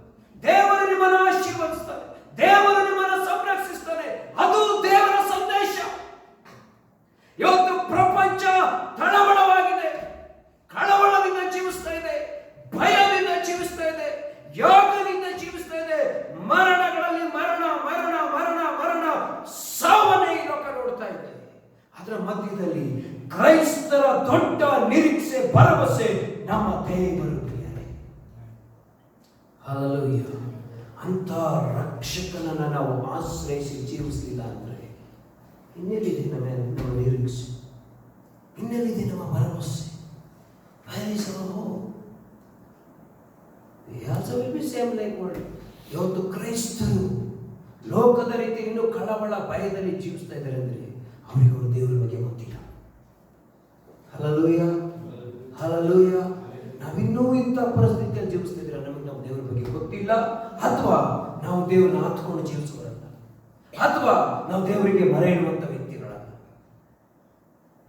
ದೇವರು ನಿಮ್ಮನ್ನು ಆಶೀರ್ವದಿಸ್ತಾನೆ. ದೇವರು ನಿಮ್ಮನ್ನು ಸಂರಕ್ಷಿಸ್ತಾನೆ. ಅದು ದೇವರ ಸಂದೇಶ. ಇವತ್ತು ಪ್ರಪಂಚ ತಳಮಳವಾಗಿದೆ, ಕಳವಳದಿಂದ ಜೀವಿಸ್ತಾ ಇದೆ, ಭಯದಿಂದ ಜೀವಿಸ್ತಾ ಇದೆ, ಯೋಗದಿಂದ ಜೀವಿಸ್ತಾ ಇದೆ. ಮರಣಗಳಲ್ಲಿ ಮರಣ, ಮರಣ, ಮರಣ, ಮರಣ, ಸಾವನ್ನೇ ಈ ಲೋಕ ನೋಡ್ತಾ ಇದೆ. ಅದರ ಮಧ್ಯದಲ್ಲಿ ಕ್ರೈಸ್ತರ ದೊಡ್ಡ ನಿರೀಕ್ಷೆ, ಭರವಸೆ ನಮ್ಮ ದೇವರು. ಹಲ್ಲೆಲೂಯಾ. ಅಂತ ರಕ್ಷಕನನ್ನು ನಾವು ಆಶ್ರಯಿಸಿ ಜೀವಿಸಲಿಲ್ಲ ಅಂದರೆ ಇನ್ನೆಲ್ಲಿದೆ ನಮ್ಮ ನಿರೀಕ್ಷೆ? ಇನ್ನೆಲ್ಲಿದೆ ನಮ್ಮ ಭರವಸೆ? ಇವತ್ತು ಕ್ರೈಸ್ತರು ಲೋಕದ ರೀತಿ ಇನ್ನೂ ಕಳವಳ, ಭಯದಲ್ಲಿ ಜೀವಿಸ್ತಾ ಇದ್ದಾರೆ ಅಂದರೆ ಅವರಿಗೆ ಅವರು ದೇವರ ಬಗ್ಗೆ ಗೊತ್ತಿಲ್ಲ. Hallelujah, hallelujah. ನಾವಿನ್ನೂ ಇಂಥ ಪರಿಸ್ಥಿತಿಯಲ್ಲಿ ಜೀವಿಸ್ತಾ ಇದ್ರೆ ನಮಗೆ ನಮ್ಮ ದೇವರ ಬಗ್ಗೆ ಗೊತ್ತಿಲ್ಲ, ಅಥವಾ ನಾವು ದೇವರನ್ನ ಹತ್ಕೊಂಡು ಜೀವಿಸುವರಲ್ಲ, ಅಥವಾ ನಾವು ದೇವರಿಗೆ ಮರೆ ಇಡುವಂಥ ವ್ಯಕ್ತಿಗಳಲ್ಲ.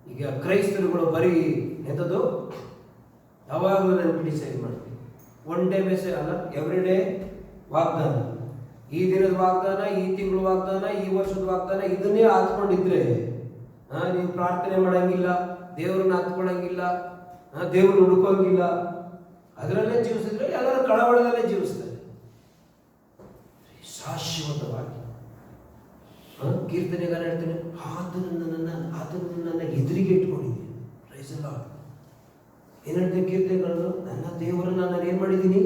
ಈಗ ಕ್ರೈಸ್ತರುಗಳು ಬರೀ ಎಂಥದ್ದು ಯಾವಾಗಲೂ ನಾನು ಡಿಸೈಡ್ ಮಾಡ್ತೀನಿ, ಒನ್ ಡೇ ಮೆಸೇಜ್ ಅಲ್ಲ, ಎವ್ರಿ ಡೇ ವಾಗ್ದಾನ, ಈ ದಿನದ ವಾಗ್ದಾನ, ಈ ತಿಂಗಳ ವಾಗ್ದಾನ, ಈ ವರ್ಷದ ವಾಗ್ದಾನ, ಇದನ್ನೇ ಹಾತ್ಕೊಂಡಿದ್ರೆ ನೀವು ಪ್ರಾರ್ಥನೆ ಮಾಡಂಗಿಲ್ಲ, ದೇವ್ರನ್ನ ಹತ್ಕೊಳ್ಳಂಗಿಲ್ಲ, ದೇವ್ರನ್ನ ಹುಡುಕೋಂಗಿಲ್ಲ. ಅದರಲ್ಲೇ ಜೀವಿಸಿದ್ರೆ ಎಲ್ಲರೂ ಕಳವಳದಲ್ಲೇ ಜೀವಿಸ್ತಾರೆ. ಶಾಶ್ವತವಾಗಿ ಕೀರ್ತನೆಗಾರ ಹೇಳ್ತಾನೆ, ಆತನನ್ನು ನನ್ನ ಎದುರಿಗೆ ಇಟ್ಕೊಂಡಿದ್ದೀನಿ. Praise the Lord. ಏನ್ ಹೇಳ್ತೇನೆ ಕೀರ್ತನೆಗಳನ್ನು? ನನ್ನ ದೇವರನ್ನ ನಾನು ಏನ್ ಮಾಡಿದ್ದೀನಿ?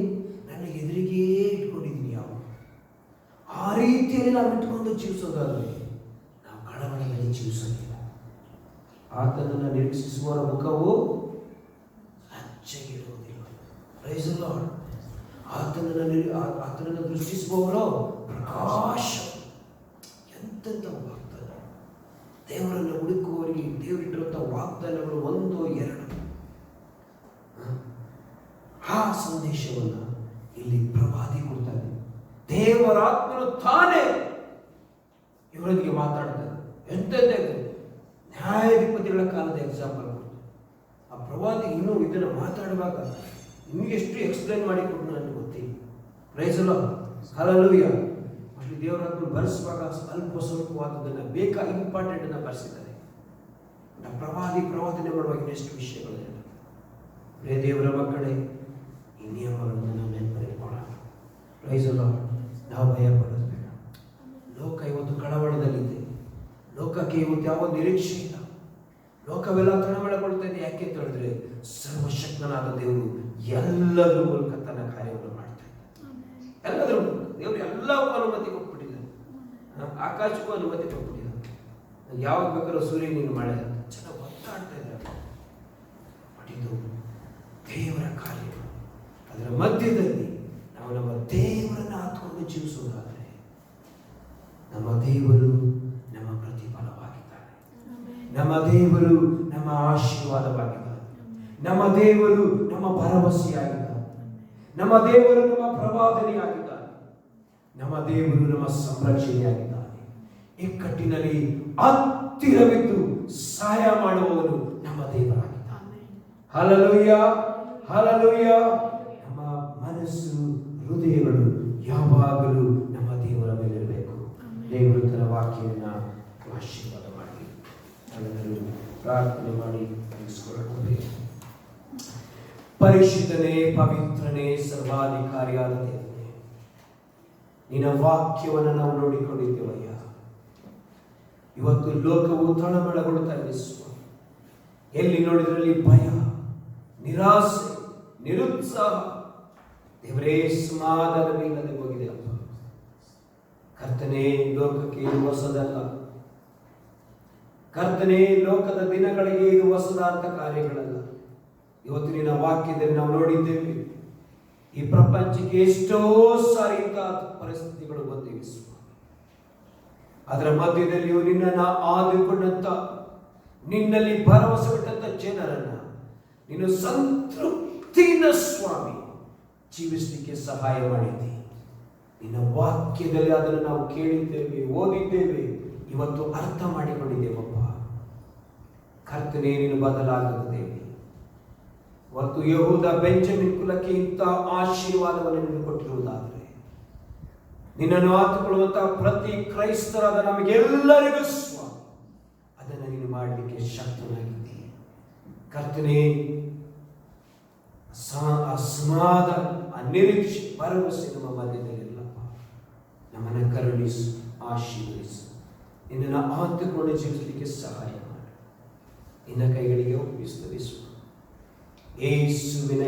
ನನ್ನ ಎದುರಿಗೆ ಇಟ್ಕೊಂಡಿದ್ದೀನಿ. ಯಾವ ಆ ರೀತಿಯಲ್ಲಿ ನಾವು ಇಟ್ಕೊಂಡು ಜೀವಿಸೋದಾದ್ರೆ ನಾವು ಕಳವಳದಲ್ಲಿ ಜೀವಿಸೋದಿಲ್ಲ. ಆತನನ್ನು ನಿರೀಕ್ಷಿಸುವವರ ಮುಖವು ಅಚ್ಚಗಿರುವುದಿಲ್ಲ. Price the lord. ಆತನನ್ನು ದೃಷ್ಟಿಸುವವರು ಪ್ರಕಾಶ. ಎಂತೆಂಥ ವಾಗ್ದಾನ! ದೇವರನ್ನು ಹುಡುಕುವವರಿಗೆ ದೇವರಿಟ್ಟಿರುವಂಥ ವಾಗ್ದಾನಗಳು 1, 2. ಆ ಸಂದೇಶವನ್ನು ಇಲ್ಲಿ ಪ್ರವಾದಿ ಕೊಡ್ತಾನೆ. ದೇವರಾತ್ಮನು ತಾನೇ ಇವರೊಂದಿಗೆ ಮಾತಾಡ್ತಾನೆ. ಎಂಥದ್ದೇ ನ್ಯಾಯಾಧಿಪತಿಗಳ ಕಾಲದ ಎಕ್ಸಾಂಪಲ್. ಆ ಪ್ರವಾದಿ ಇನ್ನೂ ಇದನ್ನು ಮಾತಾಡುವಾಗ ನಿಮಗೆ ಎಷ್ಟು ಎಕ್ಸ್ಪ್ಲೈನ್ ಮಾಡಿ ಕೊಟ್ಟು ನನಗೆ ಗೊತ್ತಿಲ್ಲ. Praise the lord, hallelujah. ಅಲ್ಲಿ ದೇವರಾತ್ಮನು ಬರೆಸುವಾಗ ಸ್ವಲ್ಪವಾದದನ್ನು ಇಂಪಾರ್ಟೆಂಟ್ ಅನ್ನು ಬರೆಸಿದ್ದಾರೆ. ಪ್ರವಾದನೆ ಮಾಡುವಾಗ ಇನ್ನೆಷ್ಟು ವಿಷಯಗಳಿದೆ. ದೇವರ ಮಕ್ಕಳೇ, ಈ ನಿಯಮಗಳನ್ನು ನಾವು ನೆನಪಿಟ್ಕೊಳ್ಳೋಣ. Price the lord. ನಾವು ಭಯ ಪಡೋದು ಬೇಡ. ಲೋಕ ಇವತ್ತು ಕಳವಳದಲ್ಲಿದೆ. ಲೋಕಕ್ಕೆ ಇವತ್ತು ಯಾವ ನಿರೀಕ್ಷೆ ಇಲ್ಲ. ಲೋಕವೆಲ್ಲ ತಳಮಳಗೊಳ್ತಾ ಇದೆ. ಯಾಕೆ ಅಂತ ಹೇಳಿದ್ರೆ ಸರ್ವಶಕ್ತನಾದ ದೇವರು ಎಲ್ಲದರ ಮೂಲಕ ತನ್ನ ಕಾರ್ಯವನ್ನು ಮಾಡ್ತಾ ಇದ್ದಾನೆ. ಎಲ್ಲದರ ಮೂಲಕ ದೇವರು ಎಲ್ಲವೂ ಅನುಮತಿ ಕೊಟ್ಬಿಟ್ಟಿದ್ದಾನೆ. ಆಕಾಶಕ್ಕೂ ಅನುಮತಿ ಕೊಟ್ಬಿಟ್ಟಿದ್ದಾನೆ. ಯಾವಾಗ ಬೇಕಾದ್ರೂ ಸೂರ್ಯ ನೀನು ಮಳೆ ಚೆನ್ನಾಗಿ ಒತ್ತಾಡ್ತಾ ಇದ್ದಾರೆ. ಬಟ್ ಇದು ದೇವರ ಕಾರ್ಯ. ಅದರ ಮಧ್ಯದಲ್ಲಿ ನಾವು ನಮ್ಮ ದೇವರನ್ನು ಹತ್ಕೊಂಡು ಜೀವಿಸುವುದಾದರೆ ನಮ್ಮ ದೇವರು ನಮ್ಮ ಪ್ರತಿಫಲವಾಗಿದ್ದಾನೆ. ನಮ್ಮ ದೇವರು ನಮ್ಮ ಆಶೀರ್ವಾದವಾಗಿದ್ದಾನೆ. ನಮ್ಮ ದೇವರು ನಮ್ಮ ಭರವಸೆಯಾಗಿದ್ದಾನೆ. ನಮ್ಮ ದೇವರು ನಮ್ಮ ಪ್ರವಾದನೆಯಾಗಿದ್ದಾನೆ. ನಮ್ಮ ದೇವರು ನಮ್ಮ ಸಂರಕ್ಷಣೆಯಾಗಿದ್ದಾನೆ. ಇಕ್ಕಟ್ಟಿನಲ್ಲಿ ಹತ್ತಿರವಿದ್ದು ಸಹಾಯ ಮಾಡುವವನು ನಮ್ಮ ದೇವರಾಗಿದ್ದಾನೆ. Hallelujah, hallelujah. ನಮ್ಮ ಮನಸ್ಸು, ಹೃದಯಗಳು ಯಾವಾಗಲೂ ನಮ್ಮ ದೇವರ ಮೇಲೆ ಇರಬೇಕು. ದೇವರು ತನ್ನ ವಾಕ್ಯವನ್ನು ಆಶೀರ್ವಾದ ಮಾಡಿ. ನಾವೆಲ್ಲರೂ ಪ್ರಾರ್ಥನೆ ಮಾಡಿ ಮುಗಿಸ್ಕೊಳ್ಳೋಣ. ಪರಿಶುದ್ಧನೇ, ಪವಿತ್ರನೇ, ಸರ್ವಾಧಿಕಾರಿಯಾದ ದೇವರೇ, ನಿನ್ನ ವಾಕ್ಯವನ್ನು ನಾವು ನೋಡಿಕೊಂಡಿದ್ದೇವಯ್ಯ. ಇವತ್ತು ಲೋಕವು ತಳಮಳಗೊಳ್ತಾ ಇದೆ ಸ್ವಾಮಿ. ಎಲ್ಲಿ ನೋಡಿದ್ರಲ್ಲಿ ಭಯ, ನಿರಾಸೆ, ನಿರುತ್ಸಾಹ, ದೇವರೇ ಸಮಾಧಾನವಿಲ್ಲದೆ ಹೋಗಿದೆ ಅಪ್ಪ. ಕರ್ತನೇ, ಲೋಕಕ್ಕೆ ಇದು ಹೊಸದಲ್ಲ. ಕರ್ತನೇ, ಲೋಕದ ದಿನಗಳಿಗೆ ಇದು ಹೊಸದಾದ ಕಾರ್ಯಗಳಲ್ಲ. ಇವತ್ತು ನಿನ್ನ ವಾಕ್ಯದಲ್ಲಿ ನಾವು ನೋಡಿದ್ದೇವೆ, ಈ ಪ್ರಪಂಚಕ್ಕೆ ಎಷ್ಟೋ ಸಾರಿ ಇಂತಹ ಪರಿಸ್ಥಿತಿಗಳು ಬಂದಿವೆ ಸ್ವಾಮಿ. ಅದರ ಮಧ್ಯದಲ್ಲಿಯೂ ನಿನ್ನನ್ನು ಆದುಕೊಂಡಂತ, ನಿನ್ನಲ್ಲಿ ಭರವಸೆ ಬಿಟ್ಟಂತ ಜನರನ್ನ ನೀನು ಸಂತೃಪ್ತಿಯಿಂದ ಸ್ವಾಮಿ ಜೀವಿಸಲಿಕ್ಕೆ ಸಹಾಯ ಮಾಡಿದ್ದೆ. ನಿನ್ನ ವಾಕ್ಯದಲ್ಲಿ ಅದನ್ನು ನಾವು ಕೇಳಿದ್ದೇವೆ, ಓದಿದ್ದೇವೆ, ಇವತ್ತು ಅರ್ಥ ಮಾಡಿಕೊಂಡಿದ್ದೇವಪ್ಪ. ಕರ್ತನೇ, ನೀನು ಬದಲಾಗದ ದೇವಿ. ಇವತ್ತು ಯಹೂದ ಬೆಂಜಮಿನ್ ಕುಲಕ್ಕೆ ಇಂಥ ಆಶೀರ್ವಾದವನ್ನು ನೀನು ಕೊಟ್ಟಿರುವುದಾದರೆ, ನಿನ್ನನ್ನು ಆತುಕೊಳ್ಳುವಂತಹ ಪ್ರತಿ ಕ್ರೈಸ್ತರಾದ ನಮಗೆಲ್ಲರಿಗೂ ಸ್ವಾಮಿ ಅದನ್ನು ನೀನು ಮಾಡಲಿಕ್ಕೆ ಶಕ್ತನಾಗಿದ್ದೆ. ಕರ್ತನೇ, ಸಮಾಧಾನ, ಆ ನಿರೀಕ್ಷೆ, ಭರವಸೆ ನಮ್ಮ ಮಧ್ಯದಲ್ಲಿರಲಪ್ಪ. ನಮ್ಮನ್ನು ಕರುಣಿಸು, ಆಶೀರ್ವದಿಸು. ನಿನ್ನನ್ನು ಆತುಕೊಂಡು ಜೀವಿಸಲಿಕ್ಕೆ ಸಹಾಯ ಮಾಡು. ನಿನ್ನ ಕೈಗಳಿಗೆ ಒಪ್ಪಿಸುತ್ತೇವೆ ಸ್ವಾಮಿ. ಯೇಸುವಿನ